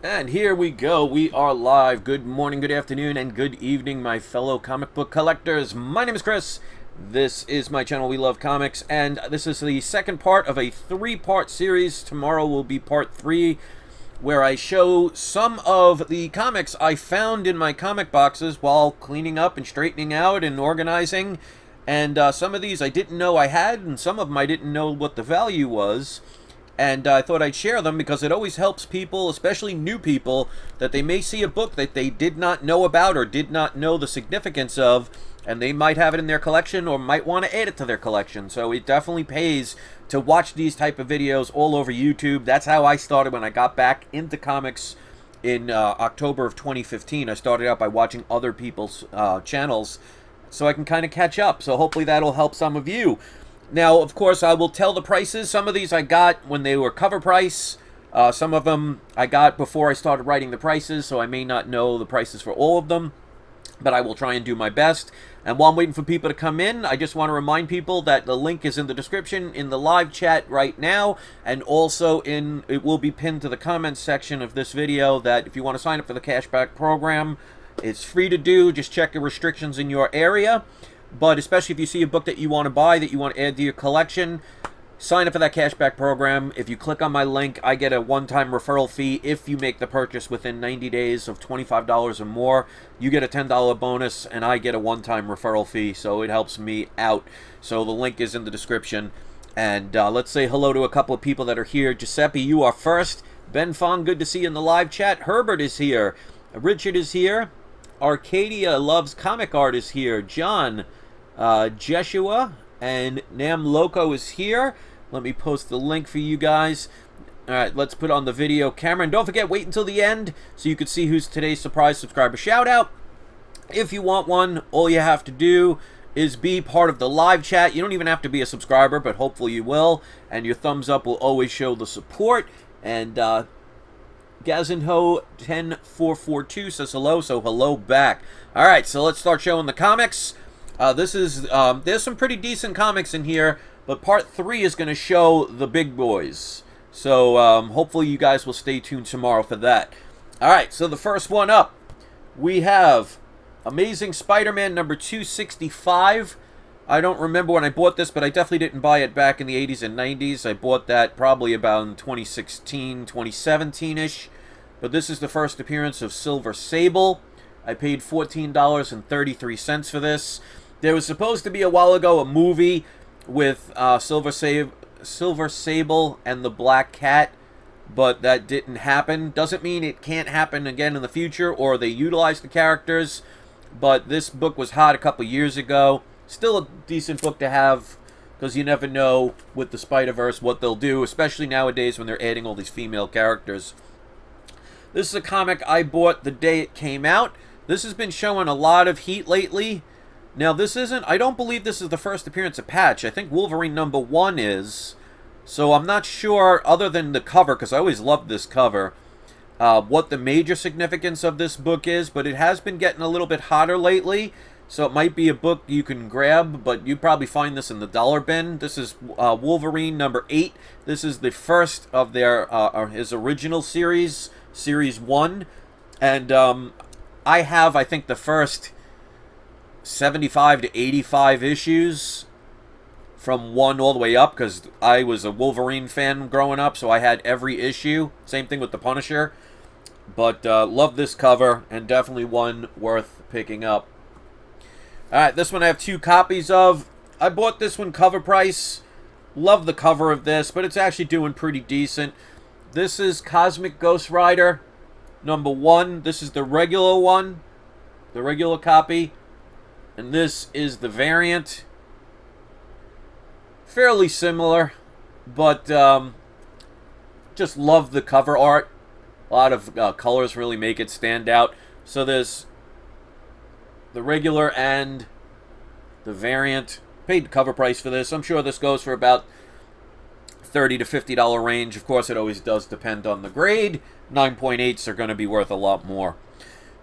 And here we go. We are live. Good morning, good afternoon, and good evening, my fellow comic book collectors. My name is Chris. This is my channel, We Love Comics, and this is the second part of a three-part series. Tomorrow will be part 3, where I show some of the comics I found in my comic boxes while cleaning up and straightening out and organizing. And some of these I didn't know I had, and some of them I didn't know what the value was. And I thought I'd share them because it always helps people, especially new people, that they may see a book that they did not know about or did not know the significance of, and they might have it in their collection or might want to add it to their collection. So it definitely pays to watch these type of videos all over YouTube. That's how I started when I got back into comics in October of 2015. I started out by watching other people's channels so I can kind of catch up. So hopefully that'll help some of you. Now, of course, I will tell the prices. Some of these I got when they were cover price. Some of them I got before I started writing the prices, so I may not know the prices for all of them, but I will try and do my best. And while I'm waiting for people to come in, I just want to remind people that the link is in the description in the live chat right now, and also it will be pinned to the comments section of this video that if you want to sign up for the cashback program, it's free to do. Just check the restrictions in your area. But especially if you see a book that you want to buy, that you want to add to your collection, sign up for that cashback program. If you click on my link, I get a one-time referral fee. If you make the purchase within 90 days of $25 or more, you get a $10 bonus, and I get a one-time referral fee, so it helps me out. So the link is in the description. And let's say hello to a couple of people that are here. Giuseppe, you are first. Ben Fong, good to see you in the live chat. Herbert is here. Richard is here. Arcadia Loves Comic Art is here. John, Jeshua, and Nam Loco is here. Let me post the link for you guys. Alright, let's put on the video camera. And don't forget, wait until the end so you can see who's today's surprise subscriber shout out. If you want one, all you have to do is be part of the live chat. You don't even have to be a subscriber, but hopefully you will. And your thumbs up will always show the support. And Gazinho10442 says hello, so hello back. Alright, so let's start showing the comics. There's some pretty decent comics in here, but part 3 is going to show the big boys. So hopefully you guys will stay tuned tomorrow for that. Alright, so the first one up, we have Amazing Spider-Man number 265. I don't remember when I bought this, but I definitely didn't buy it back in the 80s and 90s. I bought that probably about in 2016, 2017-ish. But this is the first appearance of Silver Sable. I paid $14.33 for this. There was supposed to be a while ago a movie with Silver Sable and the Black Cat, but that didn't happen. Doesn't mean it can't happen again in the future or they utilize the characters, but this book was hot a couple years ago. Still a decent book to have because you never know with the Spider-Verse what they'll do, especially nowadays when they're adding all these female characters. This is a comic I bought the day it came out. This has been showing a lot of heat lately. Now, I don't believe this is the first appearance of Patch. I think Wolverine number 1 is. So I'm not sure, other than the cover, because I always loved this cover, what the major significance of this book is. But it has been getting a little bit hotter lately. So it might be a book you can grab, but you probably find this in the dollar bin. This is Wolverine number 8. This is the first of his original series, Series 1. And I have, I think, the first 75 to 85 issues from 1 all the way up, because I was a Wolverine fan growing up, so I had every issue. Same thing with the Punisher. But love this cover, and definitely one worth picking up. Alright, this one I have 2 copies of. I bought this one cover price. Love the cover of this, but it's actually doing pretty decent. This is Cosmic Ghost Rider number 1. This is the regular one, the regular copy. And this is the variant. Fairly similar, but just love the cover art. A lot of colors really make it stand out. So there's the regular and the variant. Paid the cover price for this. I'm sure this goes for about $30 to $50 range. Of course, it always does depend on the grade. 9.8s are going to be worth a lot more.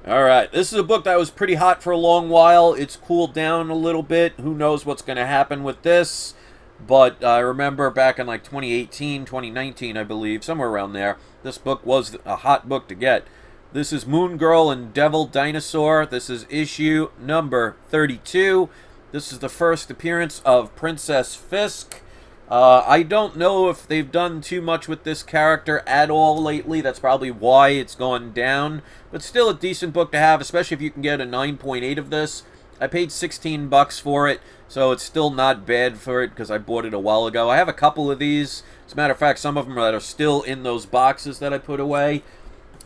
Alright, this is a book that was pretty hot for a long while. It's cooled down a little bit. Who knows what's going to happen with this. But I remember back in like 2018, 2019, I believe, somewhere around there, this book was a hot book to get. This is Moon Girl and Devil Dinosaur. This is issue number 32. This is the first appearance of Princess Fisk. I don't know if they've done too much with this character at all lately. That's probably why it's gone down. But still a decent book to have, especially if you can get a 9.8 of this. I paid 16 bucks for it, so it's still not bad for it because I bought it a while ago. I have a couple of these. As a matter of fact, some of them that are still in those boxes that I put away,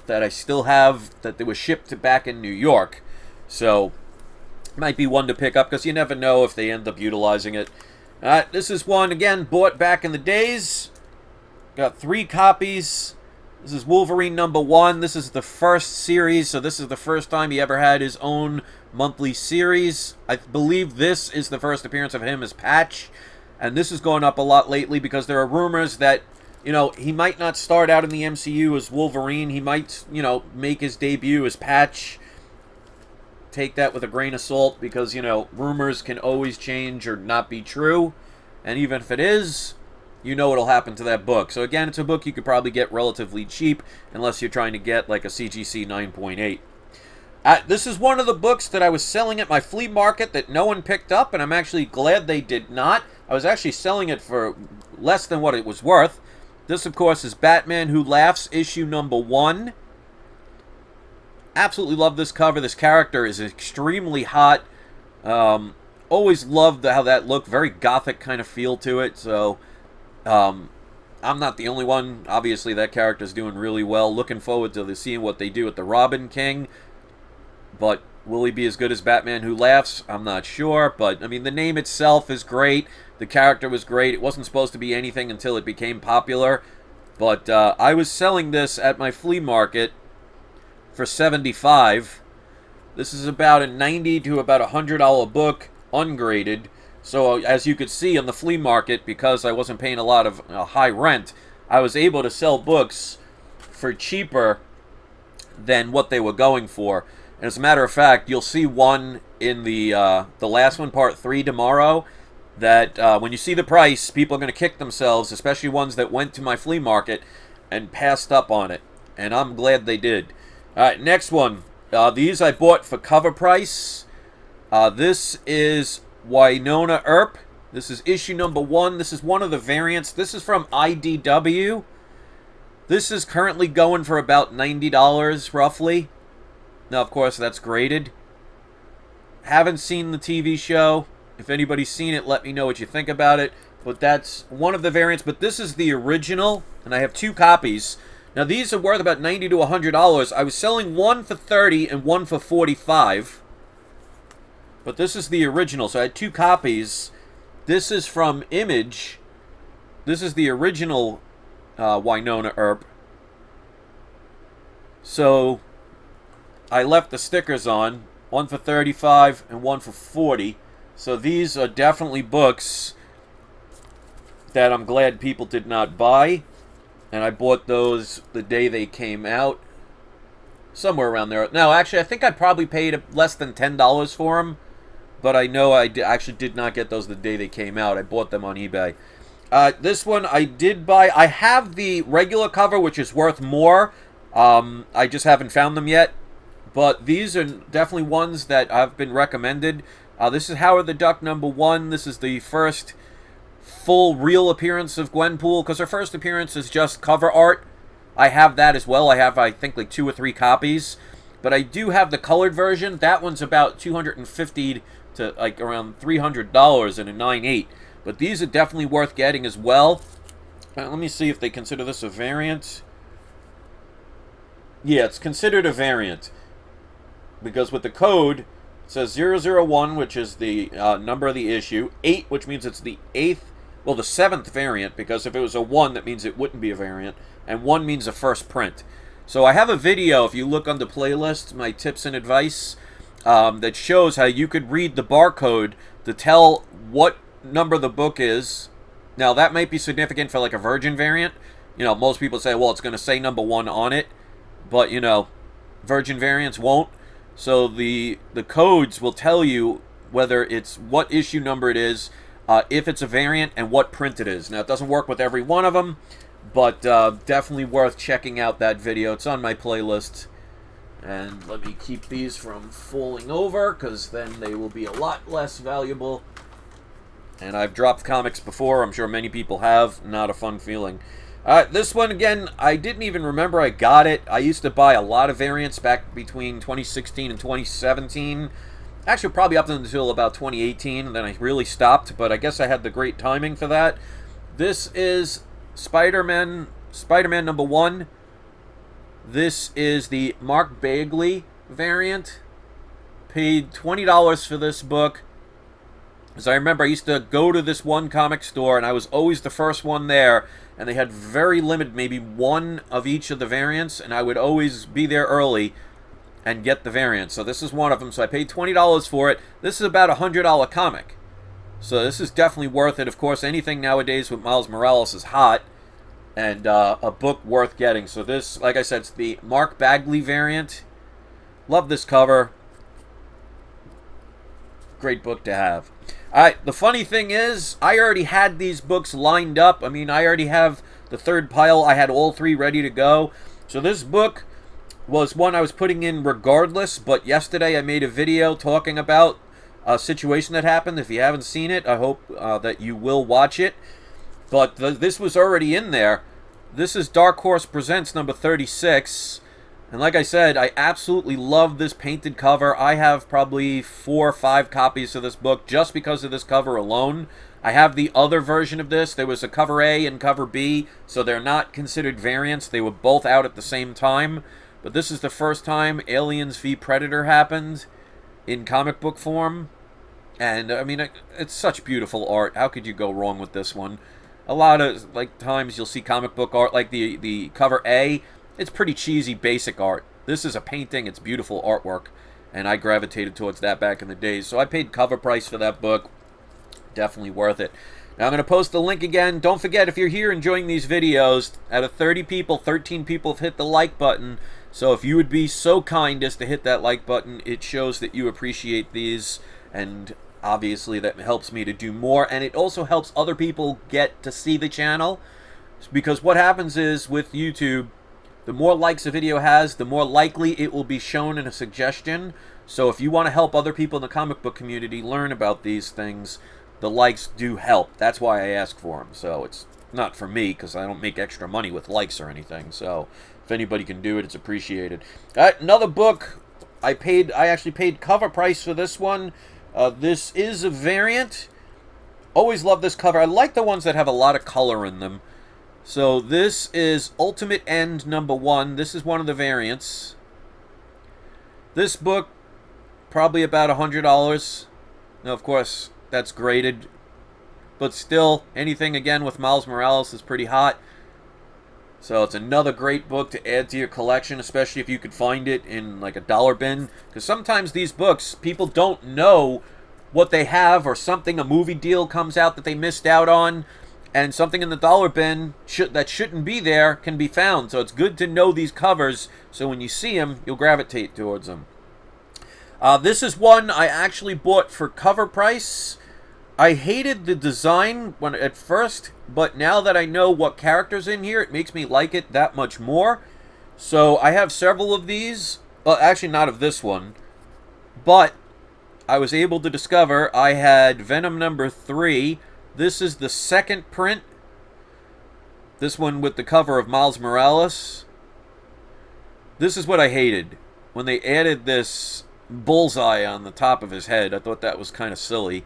that I still have, that they were shipped to back in New York. So, might be one to pick up because you never know if they end up utilizing it. This is one, again, bought back in the days. Got 3 copies. This is Wolverine #1. This is the first series, so this is the first time he ever had his own monthly series. I believe this is the first appearance of him as Patch. And this is going up a lot lately because there are rumors that, you know, he might not start out in the MCU as Wolverine. He might, you know, make his debut as Patch. Take that with a grain of salt because, you know, rumors can always change or not be true. And even if it is, you know what'll happen to that book. So again, it's a book you could probably get relatively cheap unless you're trying to get like a CGC 9.8. This is one of the books that I was selling at my flea market that no one picked up, and I'm actually glad they did not. I was actually selling it for less than what it was worth. This, of course, is Batman Who Laughs, issue #1. Absolutely love this cover. This character is extremely hot. Always loved how that looked. Very gothic kind of feel to it. So, I'm not the only one. Obviously, that character's doing really well. Looking forward to seeing what they do with the Robin King. But will he be as good as Batman Who Laughs? I'm not sure. But, I mean, the name itself is great. The character was great. It wasn't supposed to be anything until it became popular. But I was selling this at my flea market for $75. This is about a $90 to about $100 book, ungraded. So as you could see on the flea market, because I wasn't paying a lot of high rent, I was able to sell books for cheaper than what they were going for. And as a matter of fact, you'll see one in the last one, part 3, tomorrow, that when you see the price, people are going to kick themselves, especially ones that went to my flea market and passed up on it. And I'm glad they did. Alright, next one. These I bought for cover price. This is Winona Earp. This is issue #1. This is one of the variants. This is from IDW. This is currently going for about $90, roughly. Now, of course, that's graded. Haven't seen the TV show. If anybody's seen it, let me know what you think about it. But that's one of the variants. But this is the original, and I have 2 copies. Now, these are worth about $90 to $100. I was selling one for $30 and one for $45. But this is the original, so I had 2 copies. This is from Image. This is the original Winona Earp. So I left the stickers on. One for $35 and one for $40. So these are definitely books that I'm glad people did not buy. And I bought those the day they came out. Somewhere around there. No, actually, I think I probably paid less than $10 for them. But I know I actually did not get those the day they came out. I bought them on eBay. This one I did buy. I have the regular cover, which is worth more. I just haven't found them yet. But these are definitely ones that have been recommended. This is Howard the Duck #1. This is the first full real appearance of Gwenpool, because her first appearance is just cover art. I have that as well. I have, I think, like 2 or 3 copies. But I do have the colored version. That one's about $250 to like around $300 in a 9.8. But these are definitely worth getting as well. Let me see if they consider this a variant. Yeah, it's considered a variant. Because with the code, it says 001, which is the number of the issue. 8, which means it's the 8th, well, the 7th variant, because if it was a 1, that means it wouldn't be a variant. And 1 means a first print. So I have a video, if you look on the playlist, my tips and advice, that shows how you could read the barcode to tell what number the book is. Now, that might be significant for like a Virgin variant. You know, most people say, well, it's going to say #1 on it. But, you know, Virgin variants won't. So the codes will tell you whether it's what issue number it is. if it's a variant, and what print it is. Now, it doesn't work with every one of them, but definitely worth checking out that video. It's on my playlist. And let me keep these from falling over, because then they will be a lot less valuable. And I've dropped comics before. I'm sure many people have. Not a fun feeling. This one, again, I didn't even remember I got it. I used to buy a lot of variants back between 2016 and 2017. Actually, probably up until about 2018, and then I really stopped. But I guess I had the great timing for that. This is Spider-Man number 1. This is the Mark Bagley variant. Paid $20 for this book. As I remember, I used to go to this one comic store, and I was always the first one there, and they had very limited, maybe one of each of the variants, and I would always be there early and get the variant. So this is one of them, so I paid $20 for it. This is about a $100 comic. So this is definitely worth it. Of course, anything nowadays with Miles Morales is hot, and a book worth getting. So this, like I said, it's the Mark Bagley variant. Love this cover. Great book to have. Alright, the funny thing is, I already had these books lined up. I mean, I already have the third pile. I had all 3 ready to go. So this book was one I was putting in regardless, but yesterday I made a video talking about a situation that happened. If you haven't seen it, I hope that you will watch it. But this was already in there. This is Dark Horse Presents number 36. And like I said, I absolutely love this painted cover. I have probably 4 or 5 copies of this book just because of this cover alone. I have the other version of this. There was a cover A and cover B, so they're not considered variants. They were both out at the same time. But this is the first time Aliens v Predator happened in comic book form. And, I mean, it's such beautiful art. How could you go wrong with this one? A lot of times you'll see comic book art like the cover A. It's pretty cheesy, basic art. This is a painting. It's beautiful artwork, and I gravitated towards that back in the days. So I paid cover price for that book. Definitely worth it. Now I'm going to post the link again. Don't forget, if you're here enjoying these videos, out of 30 people, 13 people have hit the like button. So if you would be so kind as to hit that like button, it shows that you appreciate these, and obviously that helps me to do more, and it also helps other people get to see the channel. Because what happens is, with YouTube, the more likes a video has, the more likely it will be shown in a suggestion. So if you want to help other people in the comic book community learn about these things, the likes do help. That's why I ask for them. So it's not for me, because I don't make extra money with likes or anything. So if anybody can do it, it's appreciated. Another book, I actually paid cover price for this one. This is a variant. Always love this cover. I like the ones that have a lot of color in them. So this is Ultimate End number 1. This is one of the variants. This book, probably about $100. Now, of course, that's graded. But still, anything, again, with Miles Morales is pretty hot. So it's another great book to add to your collection, especially if you could find it in, like, a dollar bin. Because sometimes these books, people don't know what they have, or something, a movie deal comes out that they missed out on. And something in the dollar bin that shouldn't be there can be found. So it's good to know these covers, so when you see them, you'll gravitate towards them. This is one I actually bought for cover price. I hated the design at first, but now that I know what character's in here, it makes me like it that much more. So I have several of these. Well, actually not of this one. But I was able to discover I had Venom number 3. This is the second print. This one with the cover of Miles Morales. This is what I hated. When they added this bullseye on the top of his head, I thought that was kind of silly.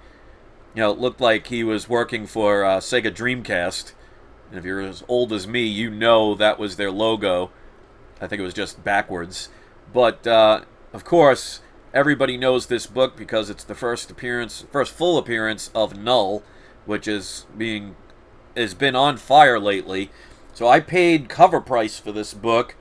You know, it looked like he was working for Sega Dreamcast. And if you're as old as me, you know that was their logo. I think it was just backwards. But, of course, everybody knows this book because it's the first full appearance of Null, which has been on fire lately. So I paid cover price for this book,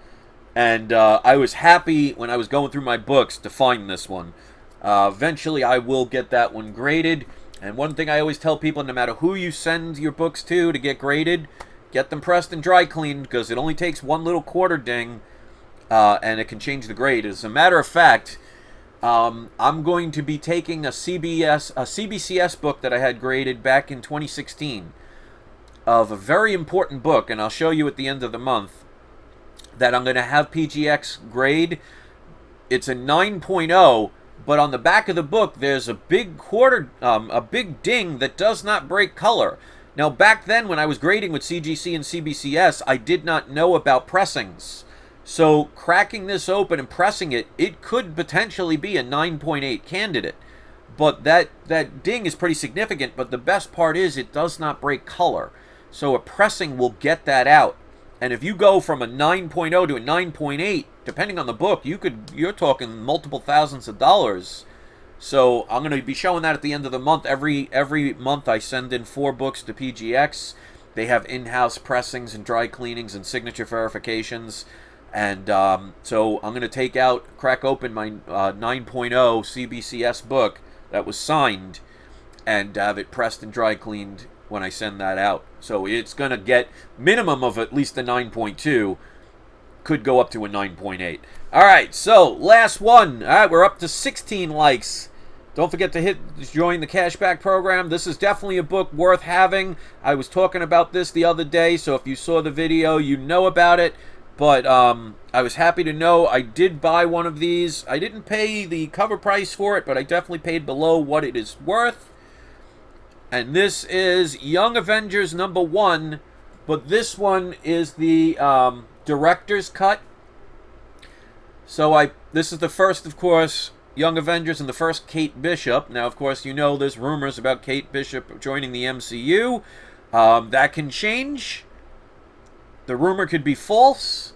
and I was happy when I was going through my books to find this one. Eventually I will get that one graded, and one thing I always tell people, no matter who you send your books to get graded, get them pressed and dry cleaned, because it only takes one little quarter ding, and it can change the grade. As a matter of fact, I'm going to be taking a CBCS book that I had graded back in 2016 of a very important book, and I'll show you at the end of the month, that I'm going to have PGX grade. It's a 9.0, but on the back of the book there's a big a big ding that does not break color. Now, back then when I was grading with CGC and CBCS, I did not know about pressings. So cracking this open and pressing it, it could potentially be a 9.8 candidate. But that ding is pretty significant, but the best part is it does not break color. So a pressing will get that out. And if you go from a 9.0 to a 9.8, depending on the book, you're talking multiple thousands of dollars. So I'm going to be showing that at the end of the month. Every month I send in 4 books to PGX. They have in-house pressings and dry cleanings and signature verifications. And so I'm going to crack open my 9.0 CBCS book that was signed and have it pressed and dry cleaned when I send that out. So it's going to get minimum of at least a 9.2. Could go up to a 9.8. All right, so last one. All right, we're up to 16 likes. Don't forget to join the cashback program. This is definitely a book worth having. I was talking about this the other day, so if you saw the video, you know about it. But I was happy to know I did buy one of these. I didn't pay the cover price for it, but I definitely paid below what it is worth. And this is Young Avengers #1, but this one is the director's cut. So this is the first, of course, Young Avengers and the first Kate Bishop. Now, of course, you know there's rumors about Kate Bishop joining the MCU. That can change. The rumor could be false.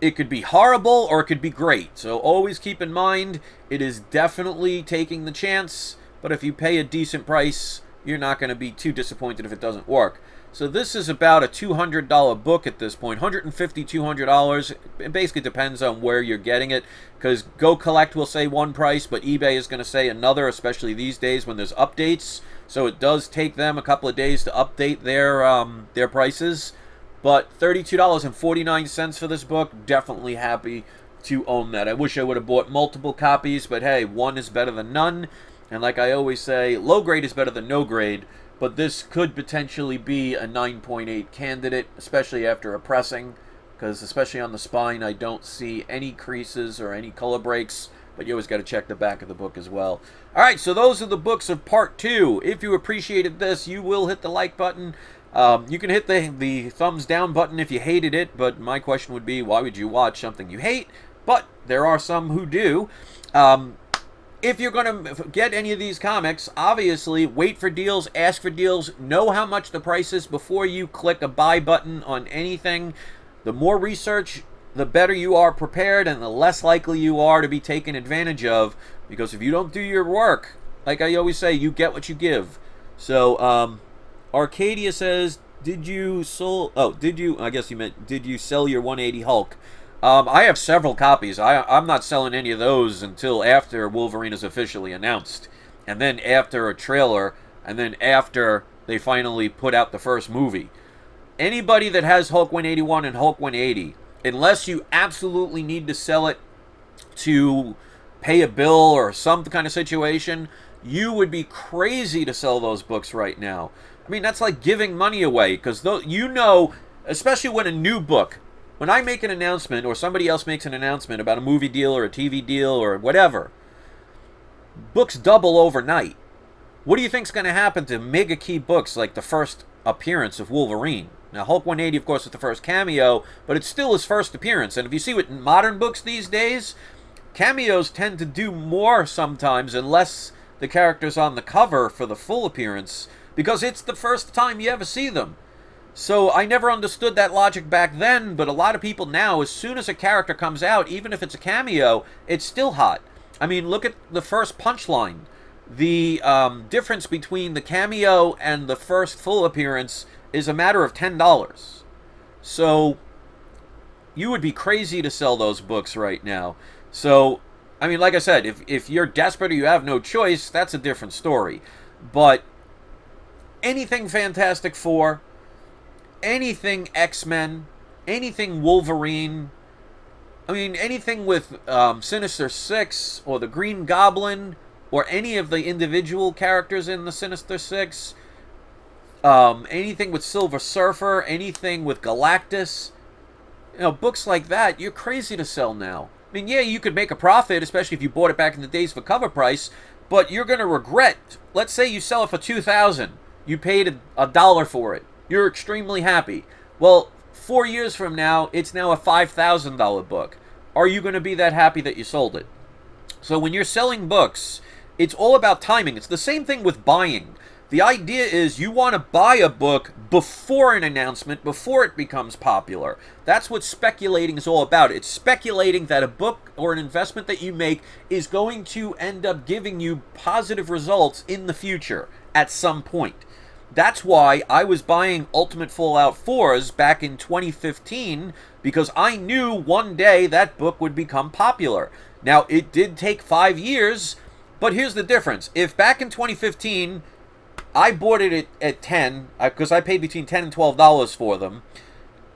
It could be horrible, or it could be great. So always keep in mind, it is definitely taking the chance. But if you pay a decent price, you're not going to be too disappointed if it doesn't work. So this is about a $200 book at this point, $150, $200. It basically depends on where you're getting it, because Go Collect will say one price, but eBay is going to say another, especially these days when there's updates. So it does take them a couple of days to update their prices. But $32.49 for this book, definitely happy to own that. I wish I would have bought multiple copies, but hey, one is better than none. And like I always say, low grade is better than no grade. But this could potentially be a 9.8 candidate, especially after a pressing, because especially on the spine, I don't see any creases or any color breaks, but you always got to check the back of the book as well. All right, so those are the books of part 2. If you appreciated this, you will hit the like button. You can hit the thumbs down button if you hated it, but my question would be, why would you watch something you hate? But there are some who do. If you're going to get any of these comics, obviously, wait for deals, ask for deals, know how much the price is before you click a buy button on anything. The more research, the better you are prepared, and the less likely you are to be taken advantage of. Because if you don't do your work, like I always say, you get what you give. So, Arcadia says, did you sell your 180 Hulk? I have several copies. I'm not selling any of those until after Wolverine is officially announced. And then after a trailer, and then after they finally put out the first movie. Anybody that has Hulk 181 and Hulk 180, unless you absolutely need to sell it to pay a bill or some kind of situation, you would be crazy to sell those books right now. I mean, that's like giving money away, because you know, especially when a new book, when I make an announcement or somebody else makes an announcement about a movie deal or a TV deal or whatever, books double overnight. What do you think's going to happen to mega key books like the first appearance of Wolverine? Now, Hulk 180, of course, is the first cameo, but it's still his first appearance. And if you see with modern books these days, cameos tend to do more sometimes unless the character's on the cover for the full appearance, because it's the first time you ever see them. So I never understood that logic back then, but a lot of people now, as soon as a character comes out, even if it's a cameo, it's still hot. I mean, look at the first Punchline. The difference between the cameo and the first full appearance is a matter of $10. So you would be crazy to sell those books right now. So, I mean, like I said, if you're desperate or you have no choice, that's a different story. But anything Fantastic Four, anything X-Men, anything Wolverine, I mean, anything with Sinister Six or the Green Goblin or any of the individual characters in the Sinister Six, anything with Silver Surfer, anything with Galactus, books like that, you're crazy to sell now. I mean, yeah, you could make a profit, especially if you bought it back in the days for cover price, but you're going to regret. Let's say you sell it for $2,000. You paid a dollar for it. You're extremely happy. Well, 4 years from now, it's now a $5,000 book. Are you going to be that happy that you sold it? So when you're selling books, it's all about timing. It's the same thing with buying. The idea is you want to buy a book before an announcement, before it becomes popular. That's what speculating is all about. It's speculating that a book or an investment that you make is going to end up giving you positive results in the future at some point. That's why I was buying Ultimate Fallout 4s back in 2015, because I knew one day that book would become popular. Now, it did take 5 years, but here's the difference. If back in 2015... I bought it at 10 because I paid between $10 and $12 for them,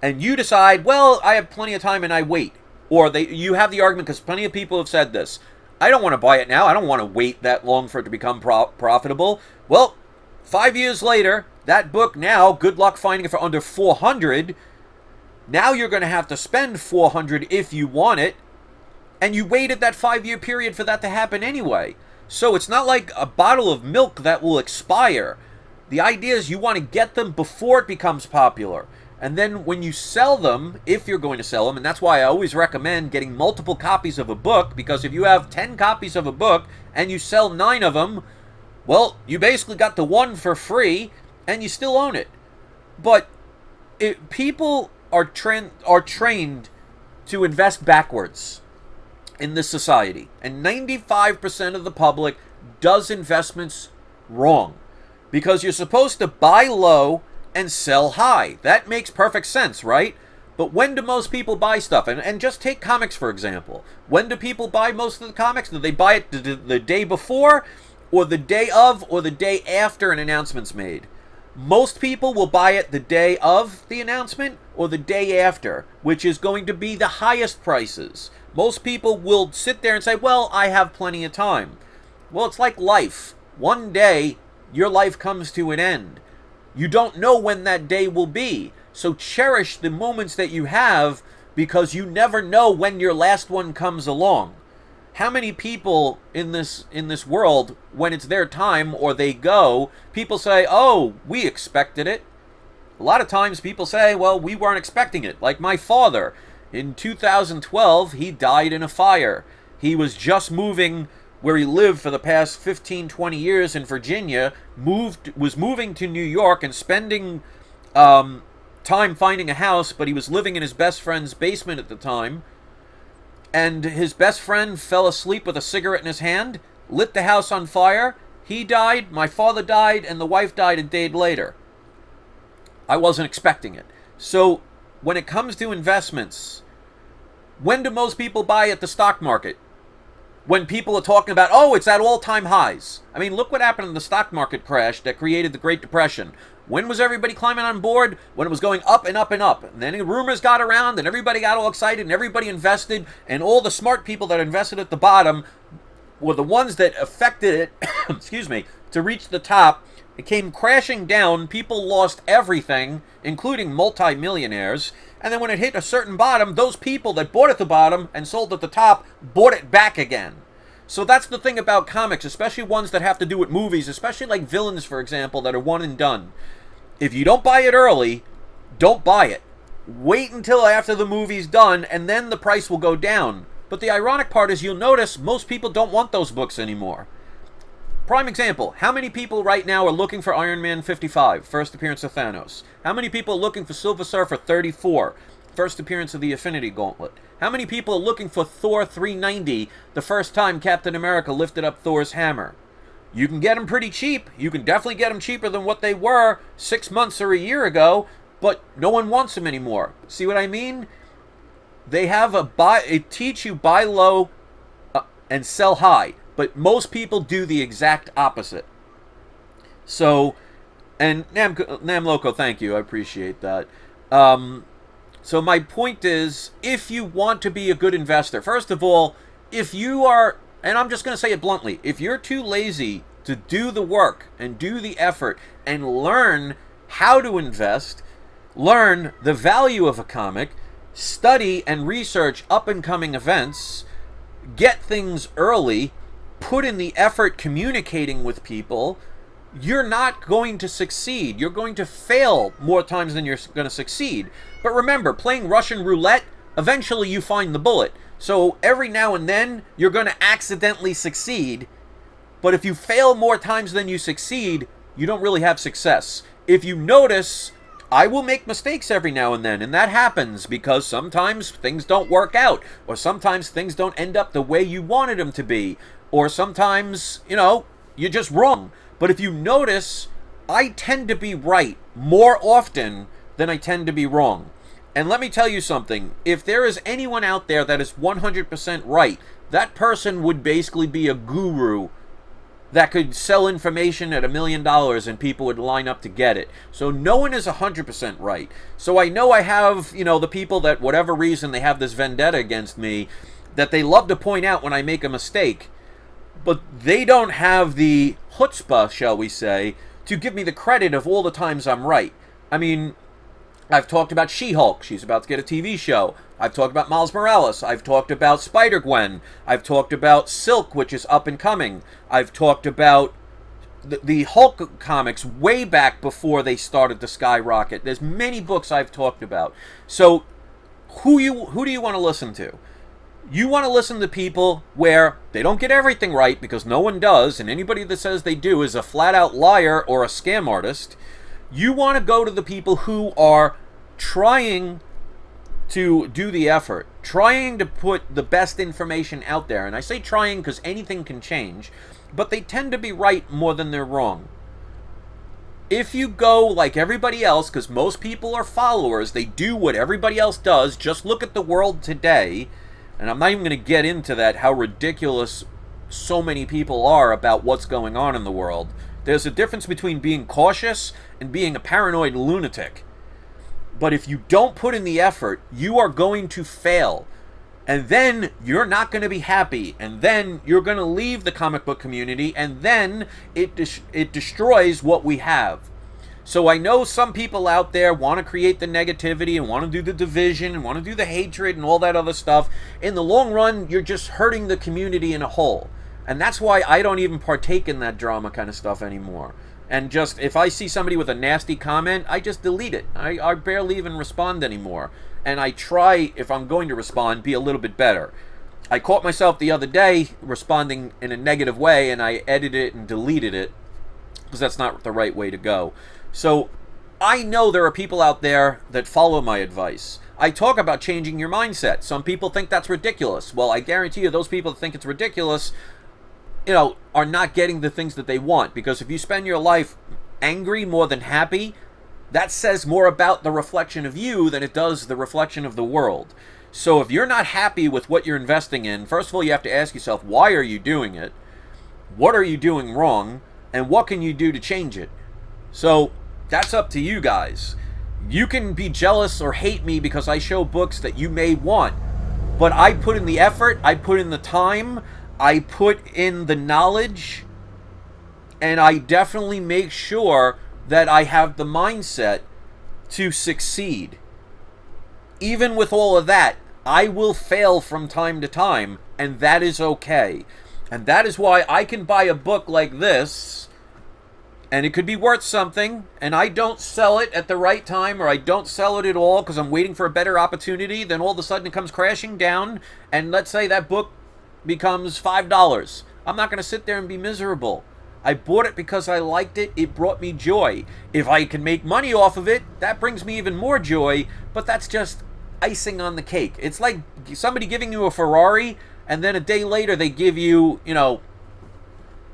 and you decide, well, I have plenty of time and I wait. Or you have the argument, because plenty of people have said this, I don't want to buy it now. I don't want to wait that long for it to become profitable. Well, 5 years later, that book now, good luck finding it for under $400. Now you're going to have to spend $400 if you want it, and you waited that 5-year period for that to happen anyway. So it's not like a bottle of milk that will expire. The idea is you want to get them before it becomes popular. And then when you sell them, if you're going to sell them, and that's why I always recommend getting multiple copies of a book, because if you have 10 copies of a book and you sell 9 of them, well, you basically got the one for free and you still own it. But people are trained to invest backwards in this society, and 95% of the public does investments wrong, because you're supposed to buy low and sell high. That makes perfect sense, right? But when do most people buy stuff? And just take comics, for example. When do people buy most of the comics? Do they buy it the day before, or the day of, or the day after an announcement's made? Most people will buy it the day of the announcement or the day after, which is going to be the highest prices. Most people will sit there and say, well, I have plenty of time. Well, it's like life. One day, your life comes to an end. You don't know when that day will be. So cherish the moments that you have, because you never know when your last one comes along. How many people in this world, when it's their time or they go, people say, oh, we expected it. A lot of times people say, well, we weren't expecting it. Like my father. In 2012, he died in a fire. He was just moving where he lived for the past 15, 20 years in Virginia, was moving to New York and spending time finding a house, but he was living in his best friend's basement at the time. And his best friend fell asleep with a cigarette in his hand, lit the house on fire. He died, my father died, and the wife died a day later. I wasn't expecting it. So when it comes to investments, when do most people buy at the stock market? When people are talking about, oh, it's at all-time highs. I mean, look what happened in the stock market crash that created the Great Depression. When was everybody climbing on board? When it was going up and up and up. And then the rumors got around and everybody got all excited and everybody invested, and all the smart people that invested at the bottom were the ones that affected it, excuse me, to reach the top. It came crashing down. People lost everything, including multimillionaires. And then when it hit a certain bottom, those people that bought at the bottom and sold at the top bought it back again. So that's the thing about comics, especially ones that have to do with movies, especially like villains, for example, that are one and done. If you don't buy it early, don't buy it. Wait until after the movie's done, and then the price will go down. But the ironic part is, you'll notice most people don't want those books anymore. Prime example, how many people right now are looking for Iron Man 55, first appearance of Thanos? How many people are looking for Silver Surfer 34, first appearance of the Infinity Gauntlet? How many people are looking for Thor 390, the first time Captain America lifted up Thor's hammer? You can get them pretty cheap. You can definitely get them cheaper than what they were 6 months or a year ago, but no one wants them anymore. See what I mean? They have it teach you buy low and sell high. But most people do the exact opposite. So, and Nam Loco, thank you. I appreciate that. So my point is, if you want to be a good investor, first of all, if you are, and I'm just going to say it bluntly, if you're too lazy to do the work and do the effort and learn how to invest, learn the value of a comic, study and research up-and-coming events, get things early, put in the effort communicating with people, you're not going to succeed. You're going to fail more times than you're going to succeed. But remember, playing Russian roulette, eventually you find the bullet. So every now and then, you're going to accidentally succeed. But if you fail more times than you succeed, you don't really have success. If you notice, I will make mistakes every now and then, and that happens because sometimes things don't work out, or sometimes things don't end up the way you wanted them to be, or sometimes, you're just wrong. But if you notice, I tend to be right more often than I tend to be wrong. And let me tell you something. If there is anyone out there that is 100% right, that person would basically be a guru that could sell information at $1 million and people would line up to get it. So no one is 100% right. So I know I have, the people that, whatever reason, they have this vendetta against me, that they love to point out when I make a mistake. But they don't have the chutzpah, shall we say, to give me the credit of all the times I'm right. I mean, I've talked about She-Hulk. She's about to get a TV show. I've talked about Miles Morales. I've talked about Spider-Gwen. I've talked about Silk, which is up and coming. I've talked about the Hulk comics way back before they started to skyrocket. There's many books I've talked about. So who do you want to listen to? You want to listen to people where they don't get everything right, because no one does, and anybody that says they do is a flat-out liar or a scam artist. You want to go to the people who are trying to do the effort, trying to put the best information out there. And I say trying because anything can change, but they tend to be right more than they're wrong. If you go like everybody else, because most people are followers, they do what everybody else does, just look at the world today. And I'm not even going to get into that, how ridiculous so many people are about what's going on in the world. There's a difference between being cautious and being a paranoid lunatic. But if you don't put in the effort, you are going to fail. And then you're not going to be happy. And then you're going to leave the comic book community. And then it destroys what we have. So I know some people out there want to create the negativity and want to do the division and want to do the hatred and all that other stuff. In the long run, you're just hurting the community in a whole. And that's why I don't even partake in that drama kind of stuff anymore. And just, if I see somebody with a nasty comment, I just delete it. I barely even respond anymore. And I try, if I'm going to respond, be a little bit better. I caught myself the other day responding in a negative way, and I edited it and deleted it, because that's not the right way to go. So I know there are people out there that follow my advice. I talk about changing your mindset. Some people think that's ridiculous. Well, I guarantee you those people that think it's ridiculous, are not getting the things that they want. Because if you spend your life angry more than happy, that says more about the reflection of you than it does the reflection of the world. So if you're not happy with what you're investing in, first of all, you have to ask yourself, why are you doing it? What are you doing wrong? And what can you do to change it? So that's up to you guys. You can be jealous or hate me because I show books that you may want, but I put in the effort, I put in the time, I put in the knowledge, and I definitely make sure that I have the mindset to succeed. Even with all of that, I will fail from time to time, and that is okay. And that is why I can buy a book like this, and it could be worth something, and I don't sell it at the right time, or I don't sell it at all because I'm waiting for a better opportunity. Then all of a sudden it comes crashing down, and let's say that book becomes $5. I'm not going to sit there and be miserable. I bought it because I liked it. It brought me joy. If I can make money off of it, that brings me even more joy, but that's just icing on the cake. It's like somebody giving you a Ferrari, and then a day later they give you,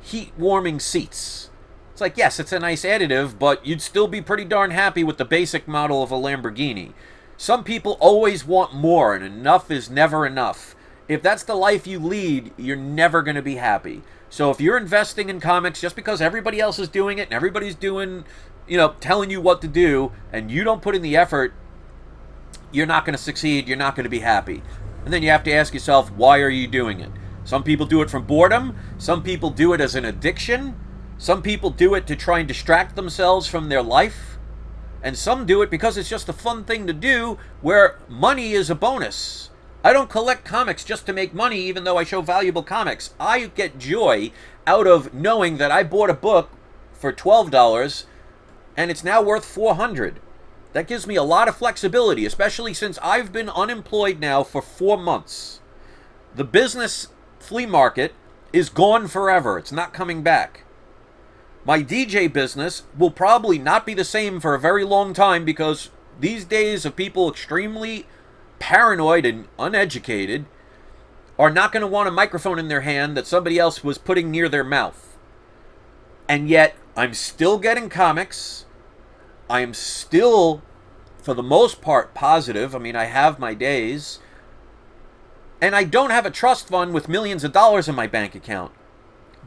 heat-warming seats. It's like, yes, it's a nice additive, but you'd still be pretty darn happy with the basic model of a Lamborghini. Some people always want more, and enough is never enough. If that's the life you lead, you're never going to be happy. So if you're investing in comics just because everybody else is doing it, and everybody's doing, telling you what to do, and you don't put in the effort, you're not going to succeed, you're not going to be happy. And then you have to ask yourself, why are you doing it? Some people do it from boredom. Some people do it as an addiction. Some people do it to try and distract themselves from their life. And some do it because it's just a fun thing to do where money is a bonus. I don't collect comics just to make money, even though I show valuable comics. I get joy out of knowing that I bought a book for $12 and it's now worth $400. That gives me a lot of flexibility, especially since I've been unemployed now for 4 months. The business flea market is gone forever. It's not coming back. My DJ business will probably not be the same for a very long time because these days of people extremely paranoid and uneducated are not going to want a microphone in their hand that somebody else was putting near their mouth. And yet, I'm still getting comics. I am still, for the most part, positive. I mean, I have my days. And I don't have a trust fund with millions of dollars in my bank account.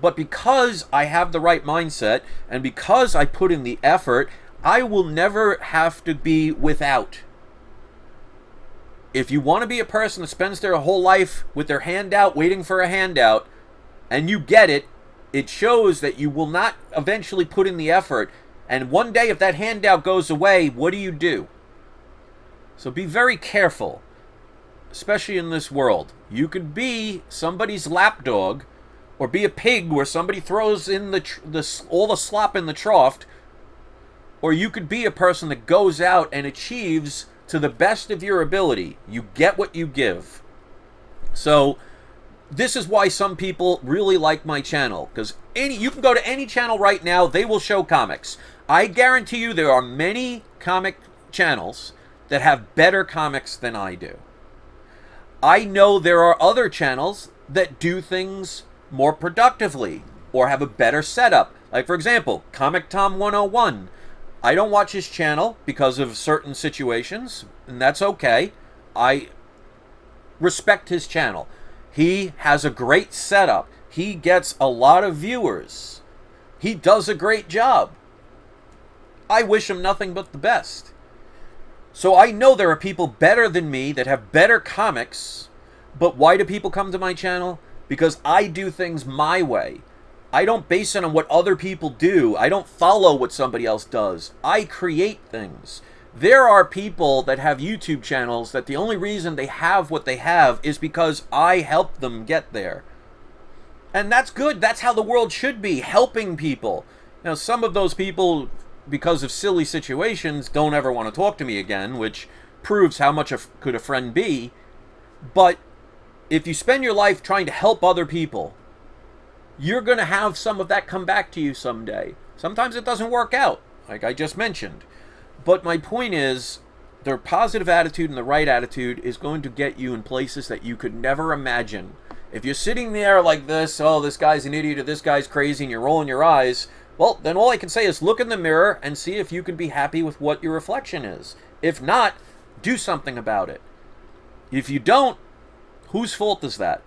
But because I have the right mindset and because I put in the effort, I will never have to be without. If you want to be a person that spends their whole life with their hand out, waiting for a handout, and you get it, it shows that you will not eventually put in the effort. And one day, if that handout goes away, what do? So be very careful, especially in this world. You could be somebody's lapdog, or be a pig where somebody throws in all the slop in the trough, or you could be a person that goes out and achieves to the best of your ability. You get what you give. So this is why some people really like my channel, because you can go to any channel right now, they will show comics. I guarantee you there are many comic channels that have better comics than I do. I know there are other channels that do things more productively or have a better setup. Like, for example, Comic Tom 101. I don't watch his channel because of certain situations, and that's okay. I respect his channel. He has a great setup. He gets a lot of viewers. He does a great job. I wish him nothing but the best. So I know there are people better than me that have better comics, but why do people come to my channel? Because I do things my way. I don't base it on what other people do. I don't follow what somebody else does. I create things. There are people that have YouTube channels that the only reason they have what they have is because I helped them get there. And that's good. That's how the world should be, helping people. Now, some of those people, because of silly situations, don't ever want to talk to me again, which proves how much could a friend be. But if you spend your life trying to help other people, you're going to have some of that come back to you someday. Sometimes it doesn't work out, like I just mentioned. But my point is, their positive attitude and the right attitude is going to get you in places that you could never imagine. If you're sitting there like this, oh, this guy's an idiot or this guy's crazy, and you're rolling your eyes, well, then all I can say is look in the mirror and see if you can be happy with what your reflection is. If not, do something about it. If you don't, whose fault is that?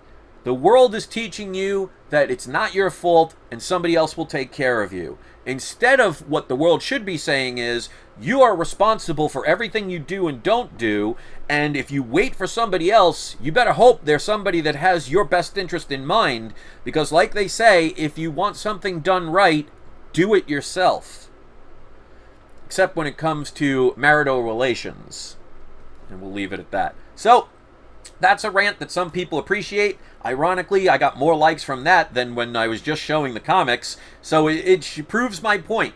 The world is teaching you that it's not your fault and somebody else will take care of you. Instead of what the world should be saying is, you are responsible for everything you do and don't do, and if you wait for somebody else, you better hope there's somebody that has your best interest in mind, because like they say, if you want something done right, do it yourself. Except when it comes to marital relations. And we'll leave it at that. So, that's a rant that some people appreciate. Ironically, I got more likes from that than when I was just showing the comics. So it proves my point.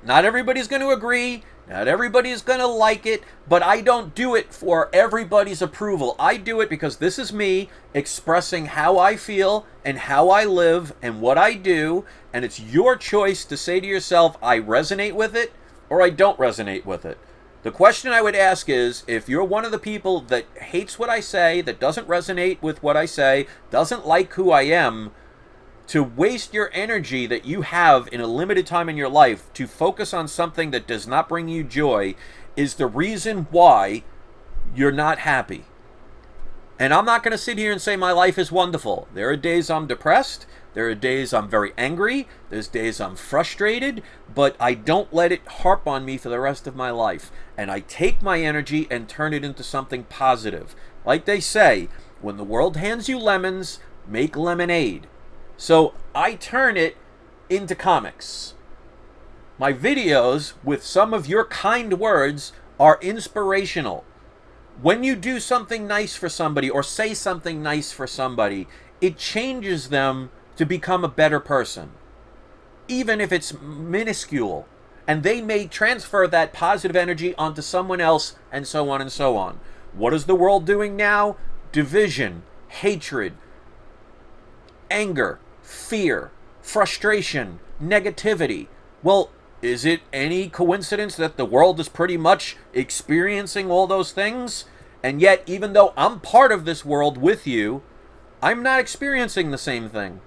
Not everybody's going to agree. Not everybody's going to like it. But I don't do it for everybody's approval. I do it because this is me expressing how I feel and how I live and what I do. And it's your choice to say to yourself, I resonate with it or I don't resonate with it. The question I would ask is, if you're one of the people that hates what I say, that doesn't resonate with what I say, doesn't like who I am, to waste your energy that you have in a limited time in your life to focus on something that does not bring you joy is the reason why you're not happy. And I'm not going to sit here and say my life is wonderful. There are days I'm depressed. There are days I'm very angry. There's days I'm frustrated, but I don't let it harp on me for the rest of my life. And I take my energy and turn it into something positive. Like they say, when the world hands you lemons, make lemonade. So I turn it into comics. My videos, with some of your kind words, are inspirational. When you do something nice for somebody or say something nice for somebody, it changes them to become a better person. Even if it's minuscule. And they may transfer that positive energy onto someone else, and so on and so on. What is the world doing now? Division, hatred, anger, fear, frustration, negativity. Well, is it any coincidence that the world is pretty much experiencing all those things? And yet, even though I'm part of this world with you, I'm not experiencing the same thing.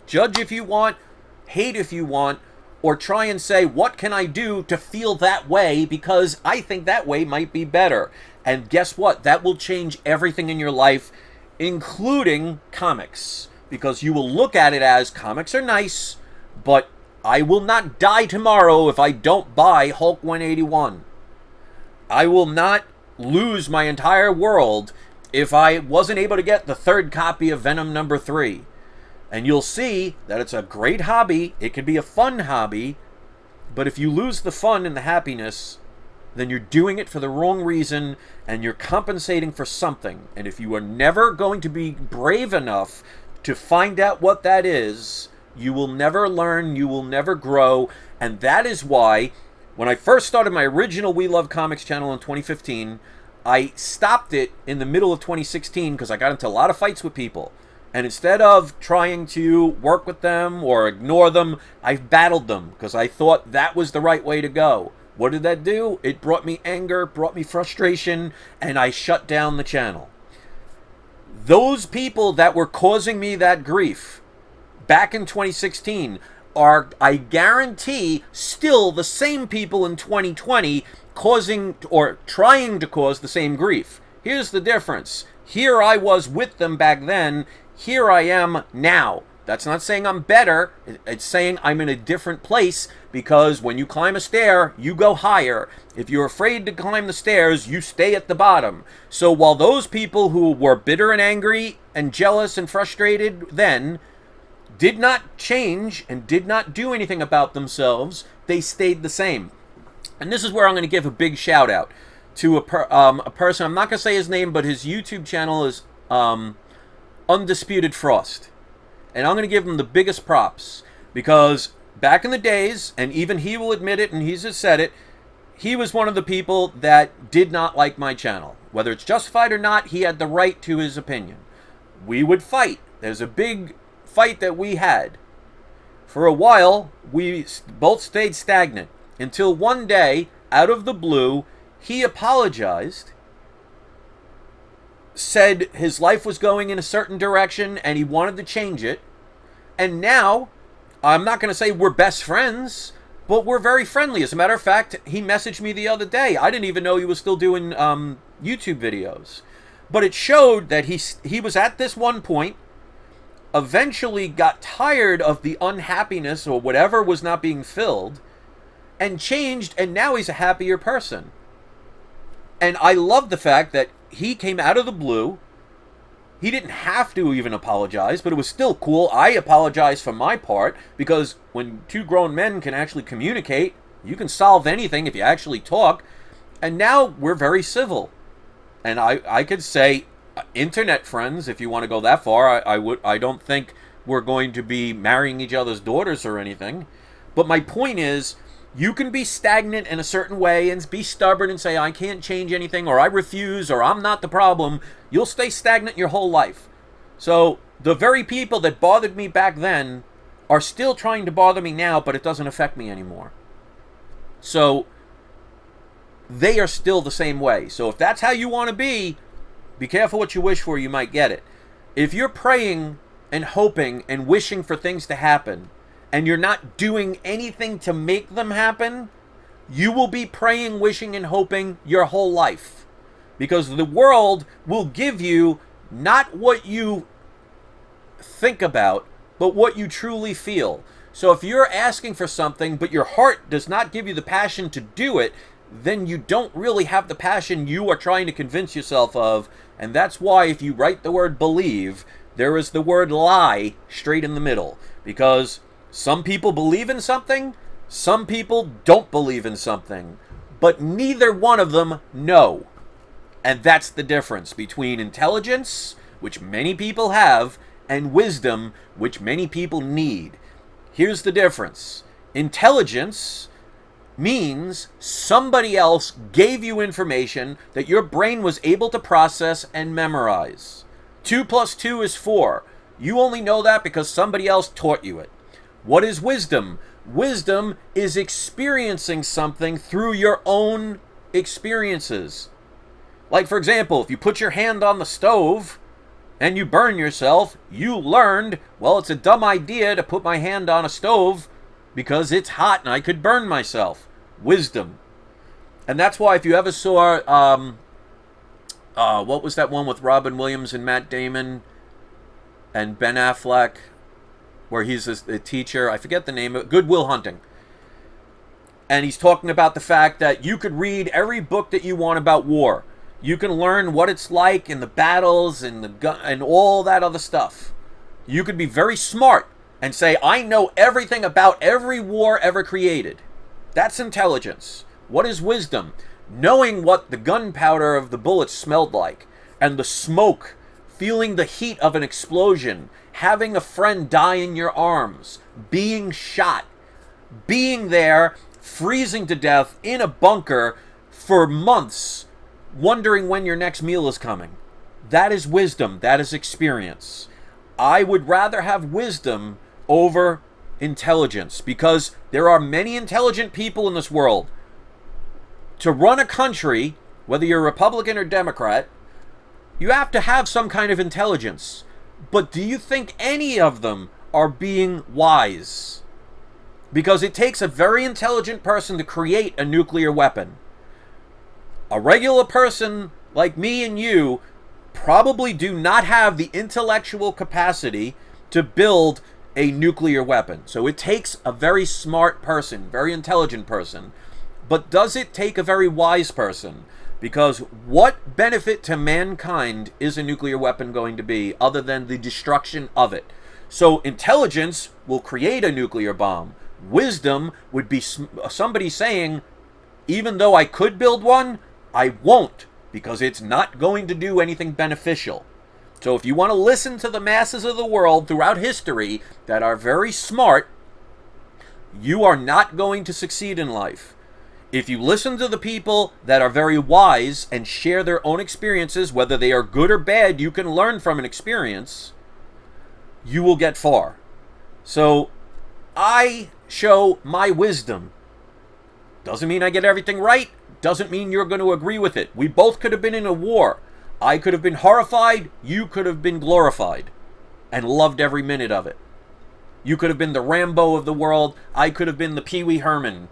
Judge if you want, hate if you want, or try and say, what can I do to feel that way because I think that way might be better. And guess what? That will change everything in your life, including comics. Because you will look at it as, comics are nice, but I will not die tomorrow if I don't buy Hulk 181. I will not lose my entire world if I wasn't able to get the third copy of Venom #3. And you'll see that it's a great hobby. It can be a fun hobby. But if you lose the fun and the happiness, then you're doing it for the wrong reason and you're compensating for something. And if you are never going to be brave enough to find out what that is, you will never learn, you will never grow. And that is why, when I first started my original We Love Comics channel in 2015, I stopped it in the middle of 2016 because I got into a lot of fights with people. And instead of trying to work with them or ignore them, I battled them because I thought that was the right way to go. What did that do? It brought me anger, brought me frustration, and I shut down the channel. Those people that were causing me that grief back in 2016 are, I guarantee, still the same people in 2020 causing or trying to cause the same grief. Here's the difference. Here I was with them back then. Here I am now. That's not saying I'm better. It's saying I'm in a different place, because when you climb a stair, you go higher. If you're afraid to climb the stairs, you stay at the bottom. So while those people who were bitter and angry and jealous and frustrated then did not change and did not do anything about themselves, they stayed the same. And this is where I'm going to give a big shout out to a person. I'm not going to say his name, but his YouTube channel is Undisputed Frost. And I'm going to give him the biggest props, because back in the days, and even he will admit it and he's just said it, he was one of the people that did not like my channel. Whether it's justified or not, he had the right to his opinion. We would fight. There's a big fight that we had. For a while, we both stayed stagnant, until one day, out of the blue, he apologized, said his life was going in a certain direction and he wanted to change it. And now, I'm not going to say we're best friends, but we're very friendly. As a matter of fact, he messaged me the other day. I didn't even know he was still doing YouTube videos. But it showed that he was at this one point, eventually got tired of the unhappiness or whatever was not being filled, and changed, and now he's a happier person. And I love the fact that he came out of the blue. He didn't have to even apologize, but it was still cool. I apologized for my part, because when two grown men can actually communicate, you can solve anything if you actually talk. And now we're very civil. And I could say internet friends, if you want to go that far. I don't think we're going to be marrying each other's daughters or anything. But my point is, you can be stagnant in a certain way and be stubborn and say, I can't change anything, or I refuse, or I'm not the problem. You'll stay stagnant your whole life. So the very people that bothered me back then are still trying to bother me now, but it doesn't affect me anymore. So they are still the same way. So if that's how you want to be careful what you wish for, you might get it. If you're praying and hoping and wishing for things to happen, and you're not doing anything to make them happen, you will be praying, wishing, and hoping your whole life. Because the world will give you not what you think about, but what you truly feel. So if you're asking for something, but your heart does not give you the passion to do it, then you don't really have the passion you are trying to convince yourself of. And that's why if you write the word believe, there is the word lie straight in the middle. Because some people believe in something, some people don't believe in something, but neither one of them know. And that's the difference between intelligence, which many people have, and wisdom, which many people need. Here's the difference. Intelligence means somebody else gave you information that your brain was able to process and memorize. 2 plus 2 is 4. You only know that because somebody else taught you it. What is wisdom? Wisdom is experiencing something through your own experiences. Like, for example, if you put your hand on the stove and you burn yourself, you learned, well, it's a dumb idea to put my hand on a stove because it's hot and I could burn myself. Wisdom. And that's why if you ever saw, what was that one with Robin Williams and Matt Damon and Ben Affleck, where he's a teacher, I forget the name of it, Good Will Hunting. And he's talking about the fact that you could read every book that you want about war. You can learn what it's like in the battles and the gun and all that other stuff. You could be very smart and say, I know everything about every war ever created. That's intelligence. What is wisdom? Knowing what the gunpowder of the bullets smelled like, and the smoke, feeling the heat of an explosion, having a friend die in your arms, being shot, being there, freezing to death in a bunker for months, wondering when your next meal is coming. That is wisdom. That is experience. I would rather have wisdom over intelligence because there are many intelligent people in this world. To run a country, whether you're Republican or Democrat, you have to have some kind of intelligence. But do you think any of them are being wise? Because it takes a very intelligent person to create a nuclear weapon. A regular person like me and you probably do not have the intellectual capacity to build a nuclear weapon. So it takes a very smart person, very intelligent person. But does it take a very wise person? Because what benefit to mankind is a nuclear weapon going to be other than the destruction of it? So intelligence will create a nuclear bomb. Wisdom would be somebody saying, even though I could build one, I won't, because it's not going to do anything beneficial. So if you want to listen to the masses of the world throughout history that are very smart, you are not going to succeed in life. If you listen to the people that are very wise and share their own experiences, whether they are good or bad, you can learn from an experience, you will get far. So I show my wisdom. Doesn't mean I get everything right. Doesn't mean you're going to agree with it. We both could have been in a war. I could have been horrified. You could have been glorified and loved every minute of it. You could have been the Rambo of the world. I could have been the Pee Wee Herman.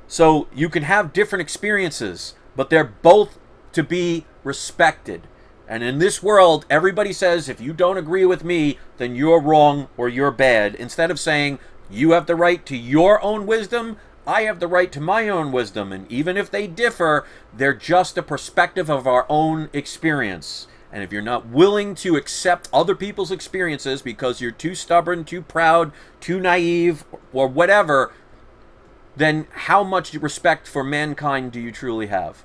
So you can have different experiences, but they're both to be respected. And in this world, everybody says, if you don't agree with me, then you're wrong or you're bad. Instead of saying, you have the right to your own wisdom, I have the right to my own wisdom. And even if they differ, they're just a perspective of our own experience. And if you're not willing to accept other people's experiences because you're too stubborn, too proud, too naive, or whatever, then how much respect for mankind do you truly have?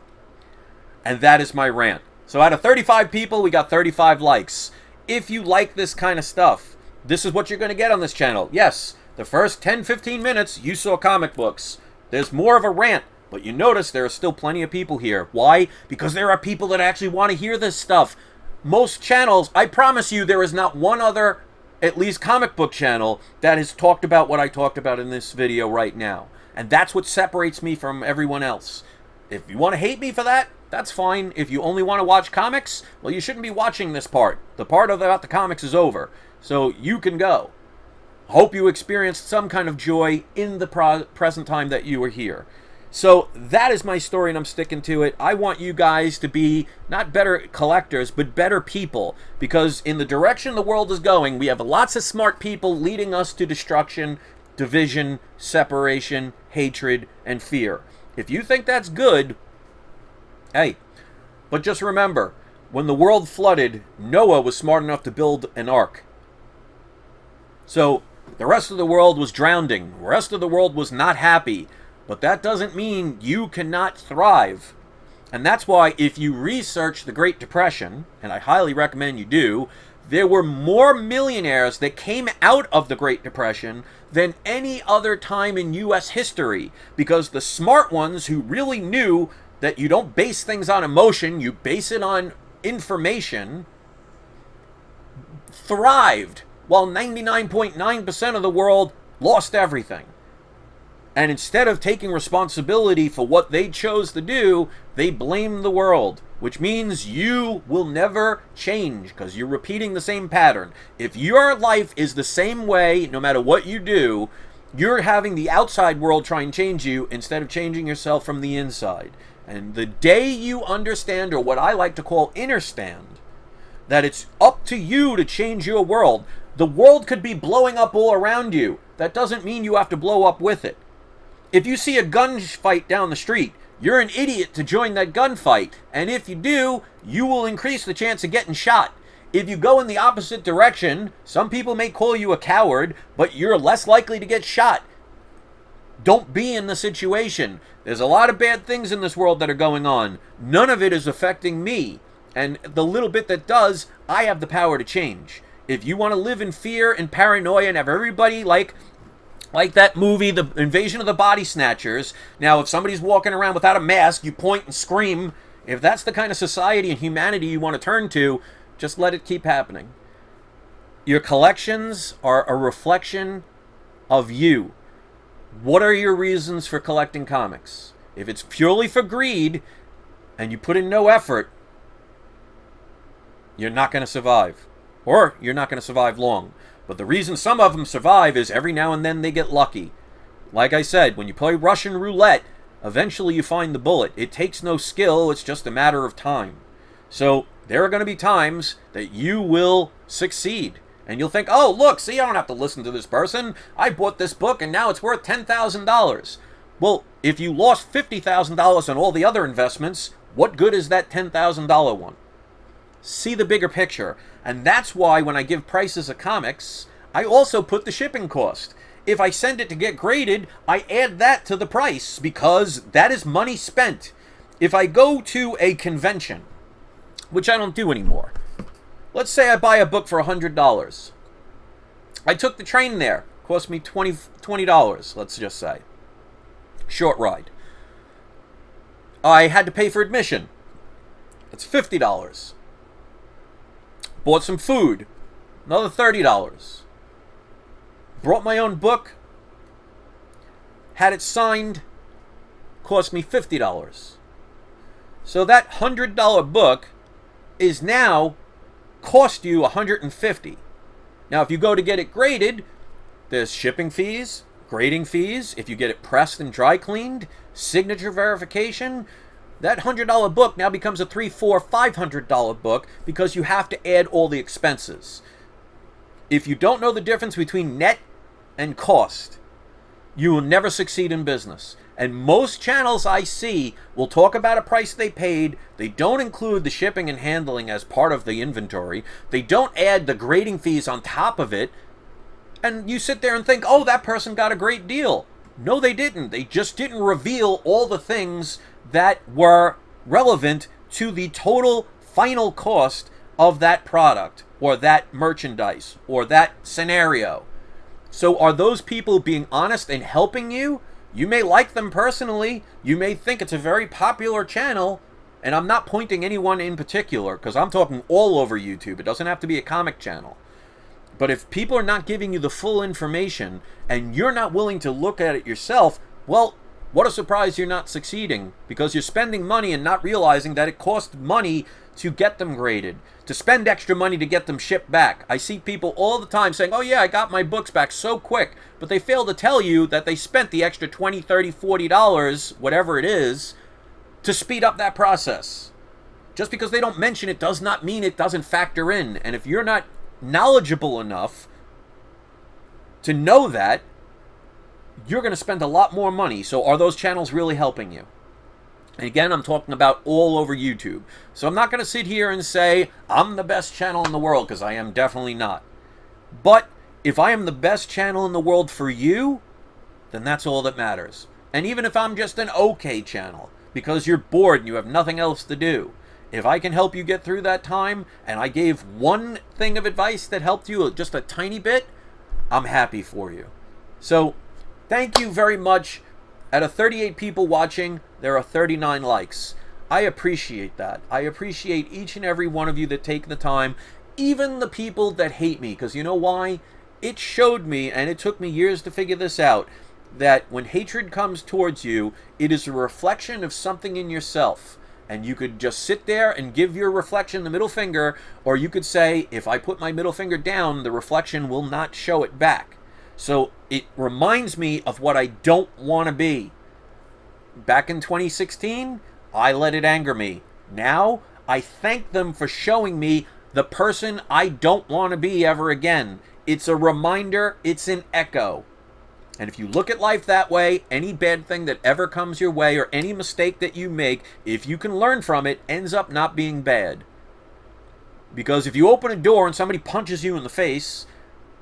And that is my rant. So out of 35 people, we got 35 likes. If you like this kind of stuff, this is what you're going to get on this channel. Yes, the first 10-15 minutes, you saw comic books. There's more of a rant, but you notice there are still plenty of people here. Why? Because there are people that actually want to hear this stuff. Most channels, I promise you, there is not one other, at least comic book channel, that has talked about what I talked about in this video right now. And that's what separates me from everyone else. If you want to hate me for that, that's fine. If you only want to watch comics, well, you shouldn't be watching this part. The part about the comics is over. So you can go. Hope you experienced some kind of joy in the present time that you were here. So that is my story, and I'm sticking to it. I want you guys to be not better collectors, but better people. Because in the direction the world is going, we have lots of smart people leading us to destruction, division, separation, hatred, and fear. If you think that's good, hey, but just remember, when the world flooded, Noah was smart enough to build an ark. So the rest of the world was drowning. The rest of the world was not happy. But that doesn't mean you cannot thrive. And that's why if you research the Great Depression, and I highly recommend you do, there were more millionaires that came out of the Great Depression than any other time in U.S. history. Because the smart ones who really knew that you don't base things on emotion, you base it on information, thrived, while 99.9% of the world lost everything. And instead of taking responsibility for what they chose to do, they blame the world, which means you will never change because you're repeating the same pattern. If your life is the same way, no matter what you do, you're having the outside world try and change you instead of changing yourself from the inside. And the day you understand, or what I like to call understand, that it's up to you to change your world. The world could be blowing up all around you. That doesn't mean you have to blow up with it. If you see a gunfight down the street, you're an idiot to join that gunfight. And if you do, you will increase the chance of getting shot. If you go in the opposite direction, some people may call you a coward, but you're less likely to get shot. Don't be in the situation. There's a lot of bad things in this world that are going on. None of it is affecting me. And the little bit that does, I have the power to change. If you want to live in fear and paranoia and have everybody like that movie, The Invasion of the Body Snatchers. Now, if somebody's walking around without a mask, you point and scream. If that's the kind of society and humanity you want to turn to, just let it keep happening. Your collections are a reflection of you. What are your reasons for collecting comics? If it's purely for greed and you put in no effort, you're not going to survive. Or you're not going to survive long. But the reason some of them survive is every now and then they get lucky. Like I said, when you play Russian roulette, eventually you find the bullet. It takes no skill, it's just a matter of time. So there are going to be times that you will succeed. And you'll think, oh, look, see, I don't have to listen to this person. I bought this book and now it's worth $10,000. Well, if you lost $50,000 on all the other investments, what good is that $10,000 one? See the bigger picture. And that's why when I give prices of comics, I also put the shipping cost. If I send it to get graded, I add that to the price because that is money spent. If I go to a convention, which I don't do anymore, let's say I buy a book for $100. I took the train there. Cost me $20, let's just say. Short ride. I had to pay for admission. That's $50. Bought some food, another $30. Brought my own book, had it signed, cost me $50. So that $100 book is now cost you $150. Now if you go to get it graded, there's shipping fees, grading fees, if you get it pressed and dry cleaned, signature verification. That $100 book now becomes a $300, $400, $500 book because you have to add all the expenses. If you don't know the difference between net and cost, you will never succeed in business. And most channels I see will talk about a price they paid. They don't include the shipping and handling as part of the inventory. They don't add the grading fees on top of it. And you sit there and think, oh, that person got a great deal. No, they didn't. They just didn't reveal all the things that were relevant to the total final cost of that product or that merchandise or that scenario. So are those people being honest and helping you? You may like them personally. You may think it's a very popular channel. And I'm not pointing anyone in particular because I'm talking all over YouTube. It doesn't have to be a comic channel. But if people are not giving you the full information and you're not willing to look at it yourself, well, What a surprise you're not succeeding, because you're spending money and not realizing that it costs money to get them graded, to spend extra money to get them shipped back. I see people all the time saying, oh yeah, I got my books back so quick, but they fail to tell you that they spent the extra $20, $30, $40, whatever it is, to speed up that process. Just because they don't mention it does not mean it doesn't factor in. And if you're not knowledgeable enough to know that, you're going to spend a lot more money. So are those channels really helping you? And again, I'm talking about all over YouTube. So I'm not going to sit here and say I'm the best channel in the world, because I am definitely not. But if I am the best channel in the world for you, then that's all that matters. And even if I'm just an okay channel, because you're bored and you have nothing else to do, if I can help you get through that time, and I gave one thing of advice that helped you just a tiny bit, I'm happy for you. So thank you very much. Out of 38 people watching, there are 39 likes. I appreciate that. I appreciate each and every one of you that take the time, even the people that hate me, because you know why? It showed me, and it took me years to figure this out, that when hatred comes towards you, it is a reflection of something in yourself. And you could just sit there and give your reflection the middle finger, or you could say, if I put my middle finger down, the reflection will not show it back. So it reminds me of what I don't want to be. Back in 2016, I let it anger me. Now, I thank them for showing me the person I don't want to be ever again. It's a reminder, it's an echo. And if you look at life that way, any bad thing that ever comes your way or any mistake that you make, if you can learn from it, ends up not being bad. Because if you open a door and somebody punches you in the face,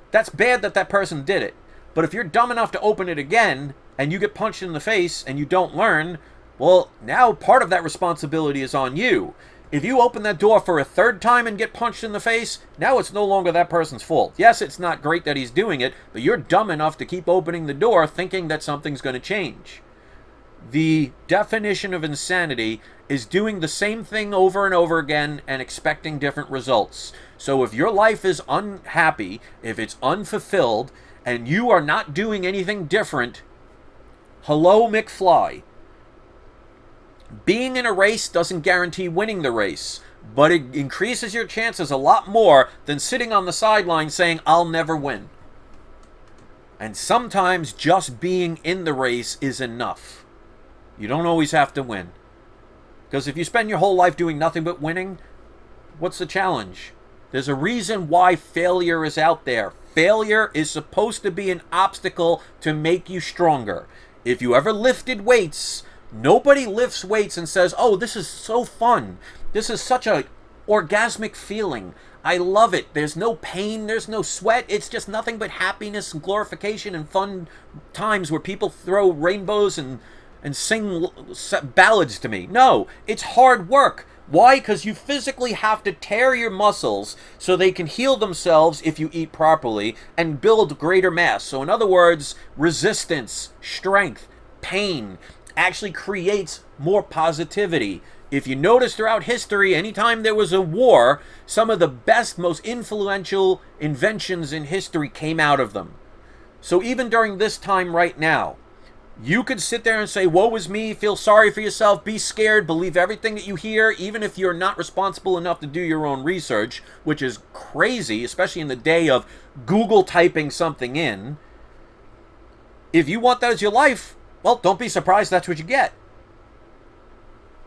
that's bad that that person did it. But if you're dumb enough to open it again and you get punched in the face and you don't learn, well, now part of that responsibility is on you. If you open that door for a third time and get punched in the face, now it's no longer that person's fault. Yes, it's not great that he's doing it, but you're dumb enough to keep opening the door thinking that something's going to change. The definition of insanity is doing the same thing over and over again and expecting different results. So if your life is unhappy, if it's unfulfilled, and you are not doing anything different, hello, McFly. Being in a race doesn't guarantee winning the race, but it increases your chances a lot more than sitting on the sideline saying, I'll never win. And sometimes just being in the race is enough. You don't always have to win. Because if you spend your whole life doing nothing but winning, what's the challenge? There's a reason why failure is out there. Failure is supposed to be an obstacle to make you stronger. If you ever lifted weights, nobody lifts weights and says, oh, this is so fun. This is such a orgasmic feeling. I love it. There's no pain. There's no sweat. It's just nothing but happiness and glorification and fun times where people throw rainbows and sing ballads to me. No, it's hard work. Why? Because you physically have to tear your muscles so they can heal themselves if you eat properly and build greater mass. So in other words, resistance, strength, pain actually creates more positivity. If you notice throughout history, anytime there was a war, some of the best, most influential inventions in history came out of them. So even during this time right now, you could sit there and say, woe is me, feel sorry for yourself, be scared, believe everything that you hear, even if you're not responsible enough to do your own research, which is crazy, especially in the day of Google typing something in. If you want that as your life, well, don't be surprised that's what you get.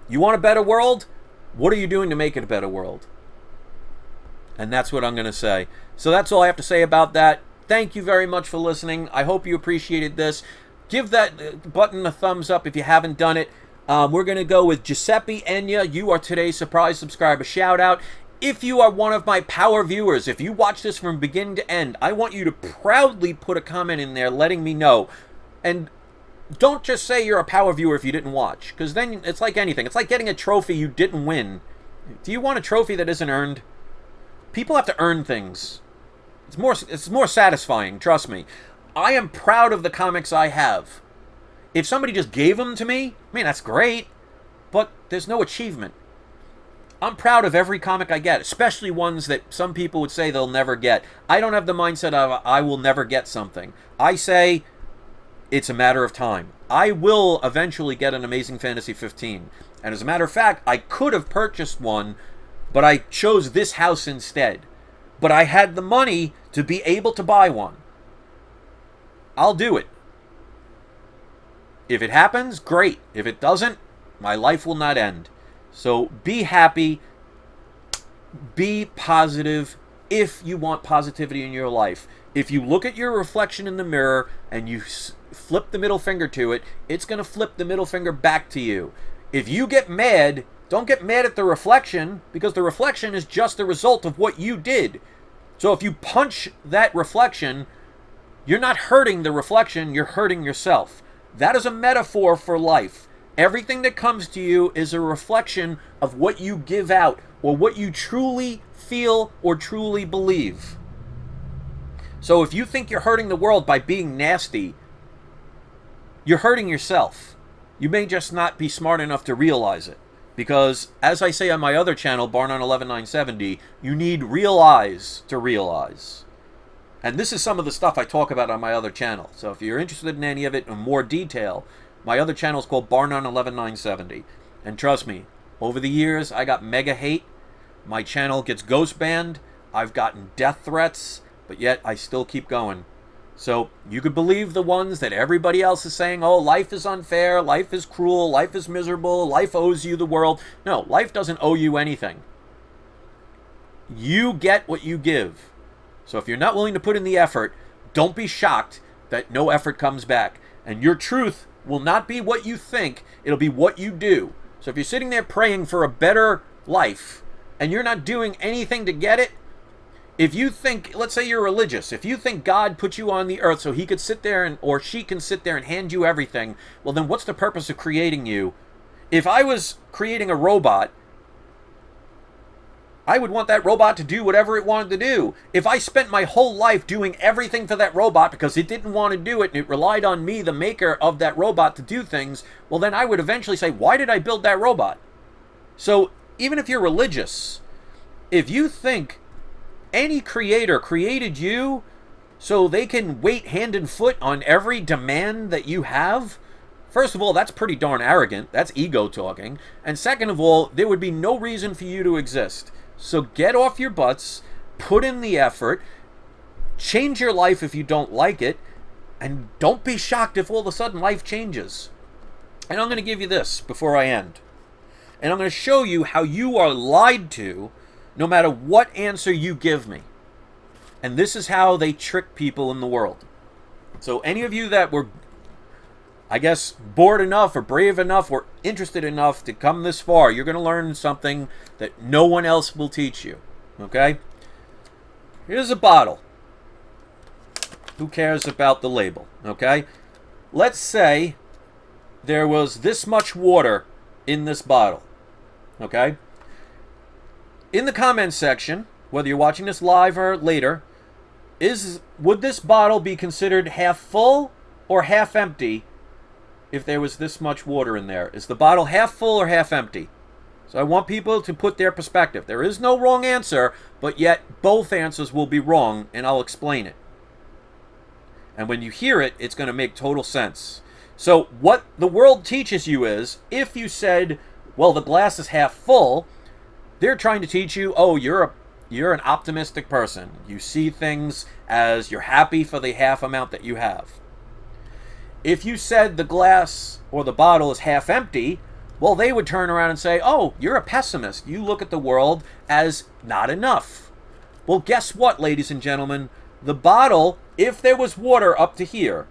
You want a better world? What are you doing to make it a better world? And that's what I'm going to say. So that's all I have to say about that. Thank you very much for listening. I hope you appreciated this. Give that button a thumbs up if you haven't done it. We're going to go with Giuseppe Enya. You are today's surprise subscriber shout out. If you are one of my power viewers, if you watch this from beginning to end, I want you to proudly put a comment in there letting me know. And don't just say you're a power viewer if you didn't watch, because then it's like anything. It's like getting a trophy you didn't win. Do you want a trophy that isn't earned? People have to earn things. It's more satisfying, trust me. I am proud of the comics I have. If somebody just gave them to me, I mean, that's great, but there's no achievement. I'm proud of every comic I get, especially ones that some people would say they'll never get. I don't have the mindset of I will never get something. I say, It's a matter of time. I will eventually get an Amazing Fantasy 15. And as a matter of fact, I could have purchased one, but I chose this house instead. But I had the money to be able to buy one. I'll do it. If it happens, great. If it doesn't, my life will not end. So be happy. Be positive if you want positivity in your life. If you look at your reflection in the mirror and you flip the middle finger to it, it's going to flip the middle finger back to you. If you get mad, don't get mad at the reflection, because the reflection is just the result of what you did. So if you punch that reflection, you're not hurting the reflection, you're hurting yourself. That is a metaphor for life. Everything that comes to you is a reflection of what you give out, or what you truly feel or truly believe. So if you think you're hurting the world by being nasty, you're hurting yourself. You may just not be smart enough to realize it. Because, as I say on my other channel, Barn on 11970, you need real eyes to realize. And this is some of the stuff I talk about on my other channel. So if you're interested in any of it in more detail, my other channel is called Barn on 11970. And trust me, over the years, I got mega hate. My channel gets ghost banned. I've gotten death threats. But yet, I still keep going. So, you could believe the ones that everybody else is saying, oh, life is unfair, life is cruel, life is miserable, life owes you the world. No, life doesn't owe you anything. You get what you give. So if you're not willing to put in the effort, don't be shocked that no effort comes back. And your truth will not be what you think, it'll be what you do. So if you're sitting there praying for a better life, and you're not doing anything to get it, if you think, let's say you're religious, if you think God put you on the earth so he could sit there or she can sit there and hand you everything, well then what's the purpose of creating you? If I was creating a robot, I would want that robot to do whatever it wanted to do. If I spent my whole life doing everything for that robot because it didn't want to do it and it relied on me, the maker of that robot, to do things, well then I would eventually say, why did I build that robot? So even if you're religious, if you think any creator created you so they can wait hand and foot on every demand that you have, first of all, that's pretty darn arrogant. That's ego talking. And second of all, there would be no reason for you to exist. So get off your butts, put in the effort, change your life if you don't like it, and don't be shocked if all of a sudden life changes. And I'm going to give you this before I end. And I'm going to show you how you are lied to no matter what answer you give me. And this is how they trick people in the world. So any of you that were, I guess, bored enough or brave enough or interested enough to come this far, you're going to learn something that no one else will teach you. Okay? Here's a bottle. Who cares about the label? Okay? Let's say there was this much water in this bottle. Okay? In the comments section, whether you're watching this live or later, would this bottle be considered half full or half empty if there was this much water in there? Is the bottle half full or half empty? So I want people to put their perspective. There is no wrong answer, but yet both answers will be wrong, and I'll explain it. And when you hear it, it's going to make total sense. So what the world teaches you is, if you said, well, the glass is half full, they're trying to teach you, oh, you're an optimistic person. You see things as you're happy for the half amount that you have. If you said the glass or the bottle is half empty, well, they would turn around and say, oh, you're a pessimist. You look at the world as not enough. Well, guess what, ladies and gentlemen? The bottle, if there was water up to here,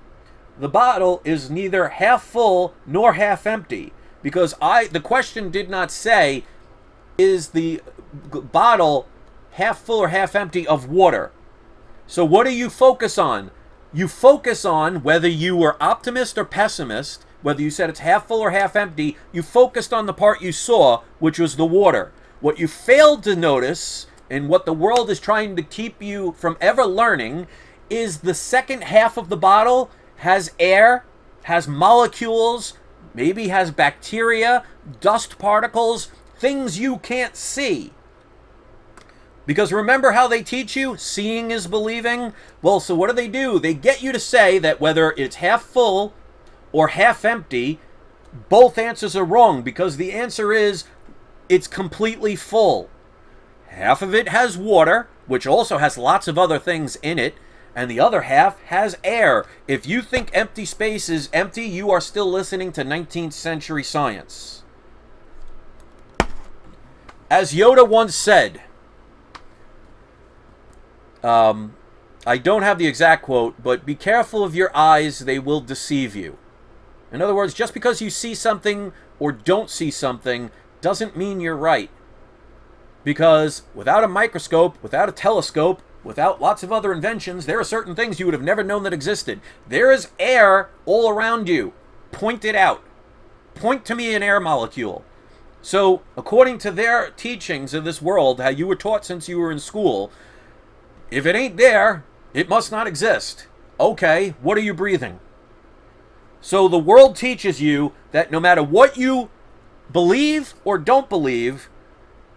the bottle is neither half full nor half empty. Because the question did not say, is the bottle half full or half empty of water? So what do you focus on? You focus on whether you were optimist or pessimist, whether you said it's half full or half empty. You focused on the part you saw, which was the water. What you failed to notice, and what the world is trying to keep you from ever learning, is the second half of the bottle has air, has molecules, maybe has bacteria, dust particles, things you can't see. Because remember how they teach you, seeing is believing? Well, so what do? They get you to say that whether it's half full or half empty, both answers are wrong, because the answer is it's completely full. Half of it has water, which also has lots of other things in it, and the other half has air. If you think empty space is empty, you are still listening to 19th century science. As Yoda once said, I don't have the exact quote, but be careful of your eyes, they will deceive you. In other words, just because you see something or don't see something doesn't mean you're right. Because without a microscope, without a telescope, without lots of other inventions, there are certain things you would have never known that existed. There is air all around you. Point it out. Point to me an air molecule. So, according to their teachings of this world, how you were taught since you were in school, if it ain't there, it must not exist. Okay, what are you breathing? So the world teaches you that no matter what you believe or don't believe,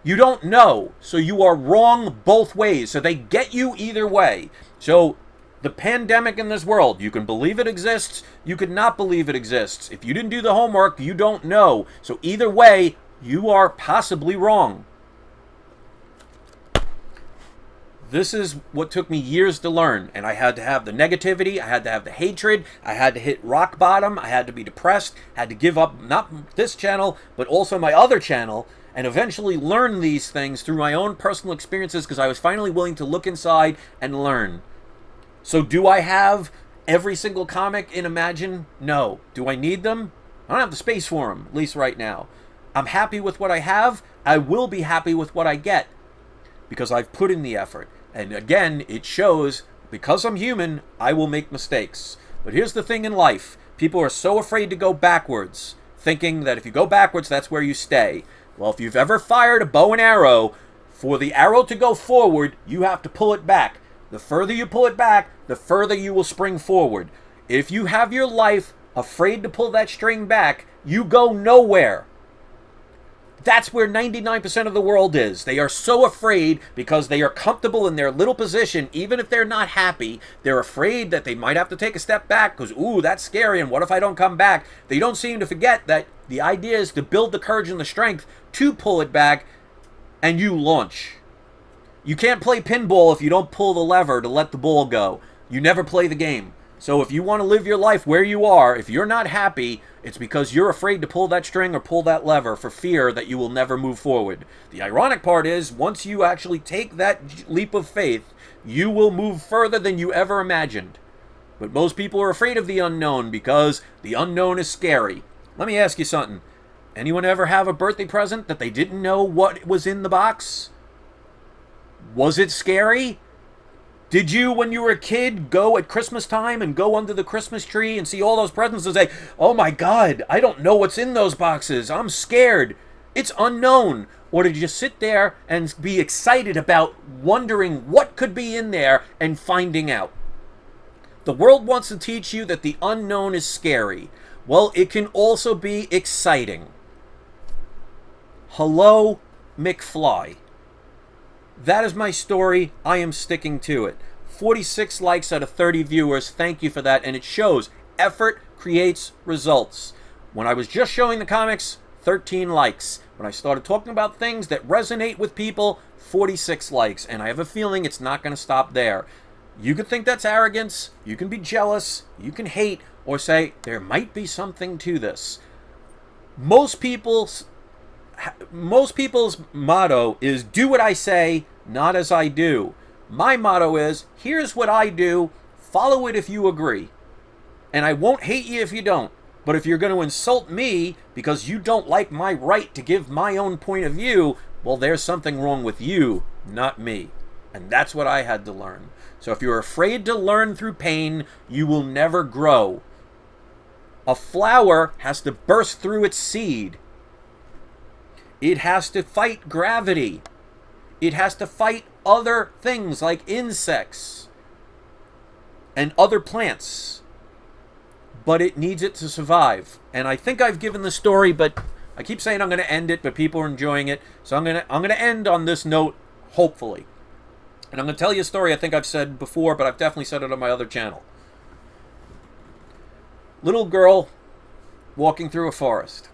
you don't know. So you are wrong both ways. So they get you either way. So the pandemic in this world, you can believe it exists, you could not believe it exists. If you didn't do the homework, you don't know. So either way, you are possibly wrong. This is what took me years to learn, and I had to have the negativity, I had to have the hatred, I had to hit rock bottom, I had to be depressed, had to give up not this channel, but also my other channel, and eventually learn these things through my own personal experiences, because I was finally willing to look inside and learn. So do I have every single comic in Imagine? No. Do I need them? I don't have the space for them, at least right now. I'm happy with what I have. I will be happy with what I get, because I've put in the effort. And again, it shows, because I'm human, I will make mistakes. But here's the thing in life. People are so afraid to go backwards, thinking that if you go backwards, that's where you stay. Well, if you've ever fired a bow and arrow, for the arrow to go forward, you have to pull it back. The further you pull it back, the further you will spring forward. If you have your life afraid to pull that string back, you go nowhere. That's where 99% of the world is. They are so afraid because they are comfortable in their little position. Even if they're not happy, they're afraid that they might have to take a step back because, ooh, that's scary, and what if I don't come back? They don't seem to forget that the idea is to build the courage and the strength to pull it back, and you launch. You can't play pinball if you don't pull the lever to let the ball go. You never play the game. So if you want to live your life where you are, if you're not happy, it's because you're afraid to pull that string or pull that lever for fear that you will never move forward. The ironic part is, once you actually take that leap of faith, you will move further than you ever imagined. But most people are afraid of the unknown because the unknown is scary. Let me ask you something. Anyone ever have a birthday present that they didn't know what was in the box? Was it scary? Did you, when you were a kid, go at Christmas time and go under the Christmas tree and see all those presents and say, oh my God, I don't know what's in those boxes. I'm scared. It's unknown. Or did you just sit there and be excited about wondering what could be in there and finding out? The world wants to teach you that the unknown is scary. Well, it can also be exciting. Hello, McFly. That is my story. I am sticking to it. 46 likes out of 30 viewers. Thank you for that. And it shows effort creates results. When I was just showing the comics, 13 likes. When I started talking about things that resonate with people, 46 likes. And I have a feeling it's not going to stop there. You could think that's arrogance. You can be jealous. You can hate. Or say, there might be something to this. Most people's motto is, do what I say, not as I do. My motto is, here's what I do, follow it if you agree. And I won't hate you if you don't. But if you're going to insult me because you don't like my right to give my own point of view, well, there's something wrong with you, not me. And that's what I had to learn. So if you're afraid to learn through pain, you will never grow. A flower has to burst through its seed. It has to fight gravity. It has to fight other things like insects and other plants. But it needs it to survive. And I think I've given the story, but I keep saying I'm going to end it, but people are enjoying it. So I'm going to end on this note, hopefully. And I'm going to tell you a story I think I've said before, but I've definitely said it on my other channel. Little girl walking through a forest.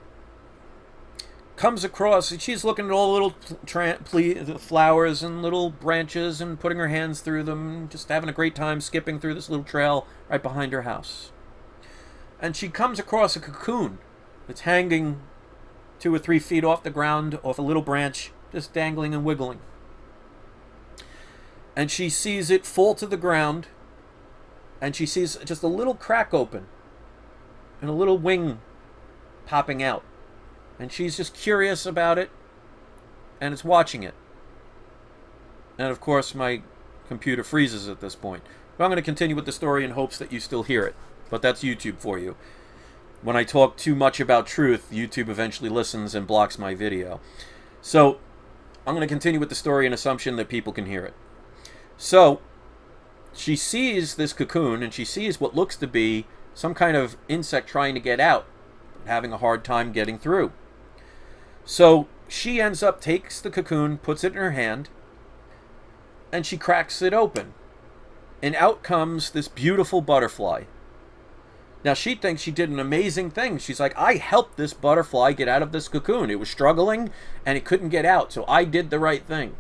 Comes across, she's looking at all the little flowers and little branches and putting her hands through them, just having a great time skipping through this little trail right behind her house. And she comes across a cocoon that's hanging 2 or 3 feet off the ground, off a little branch, just dangling and wiggling. And she sees it fall to the ground, and she sees just a little crack open and a little wing popping out. And she's just curious about it, and it's watching it. And of course, my computer freezes at this point. But I'm going to continue with the story in hopes that you still hear it. But that's YouTube for you. When I talk too much about truth, YouTube eventually listens and blocks my video. So, I'm going to continue with the story in assumption that people can hear it. So, she sees this cocoon, and she sees what looks to be some kind of insect trying to get out, having a hard time getting through. So she ends up, takes the cocoon, puts it in her hand, and she cracks it open. And out comes this beautiful butterfly. Now she thinks she did an amazing thing. She's like, I helped this butterfly get out of this cocoon. It was struggling and it couldn't get out, so I did the right thing.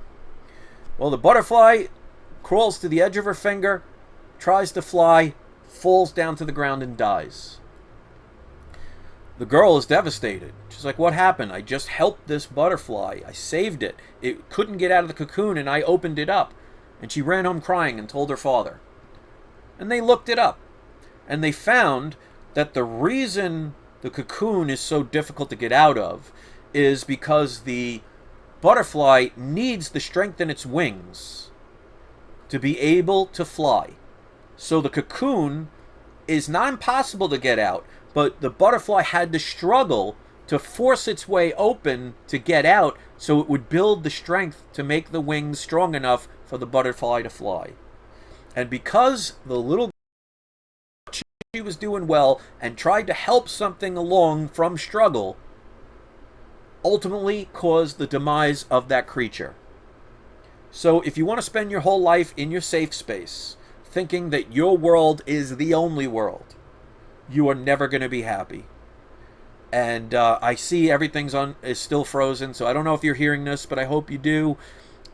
Well, the butterfly crawls to the edge of her finger, tries to fly, falls down to the ground and dies. The girl is devastated. She's like, what happened? I just helped this butterfly. I saved it. It couldn't get out of the cocoon, and I opened it up. And she ran home crying and told her father. And they looked it up. And they found that the reason the cocoon is so difficult to get out of is because the butterfly needs the strength in its wings to be able to fly. So the cocoon is not impossible to get out, but the butterfly had to struggle to force its way open to get out, so it would build the strength to make the wings strong enough for the butterfly to fly. And because the little girl, she was doing well and tried to help something along from struggle, ultimately caused the demise of that creature. So if you want to spend your whole life in your safe space, thinking that your world is the only world, you are never going to be happy. And I see everything's is still frozen, so I don't know if you're hearing this, but I hope you do.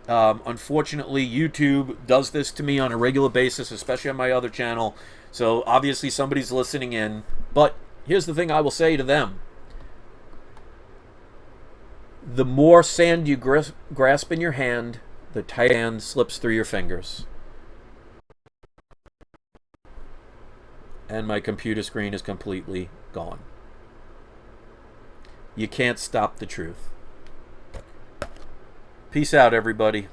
Unfortunately, YouTube does this to me on a regular basis, especially on my other channel. So obviously somebody's listening in. But here's the thing I will say to them. The more sand you grasp in your hand, the tighter sand slips through your fingers. And my computer screen is completely gone. You can't stop the truth. Peace out, everybody.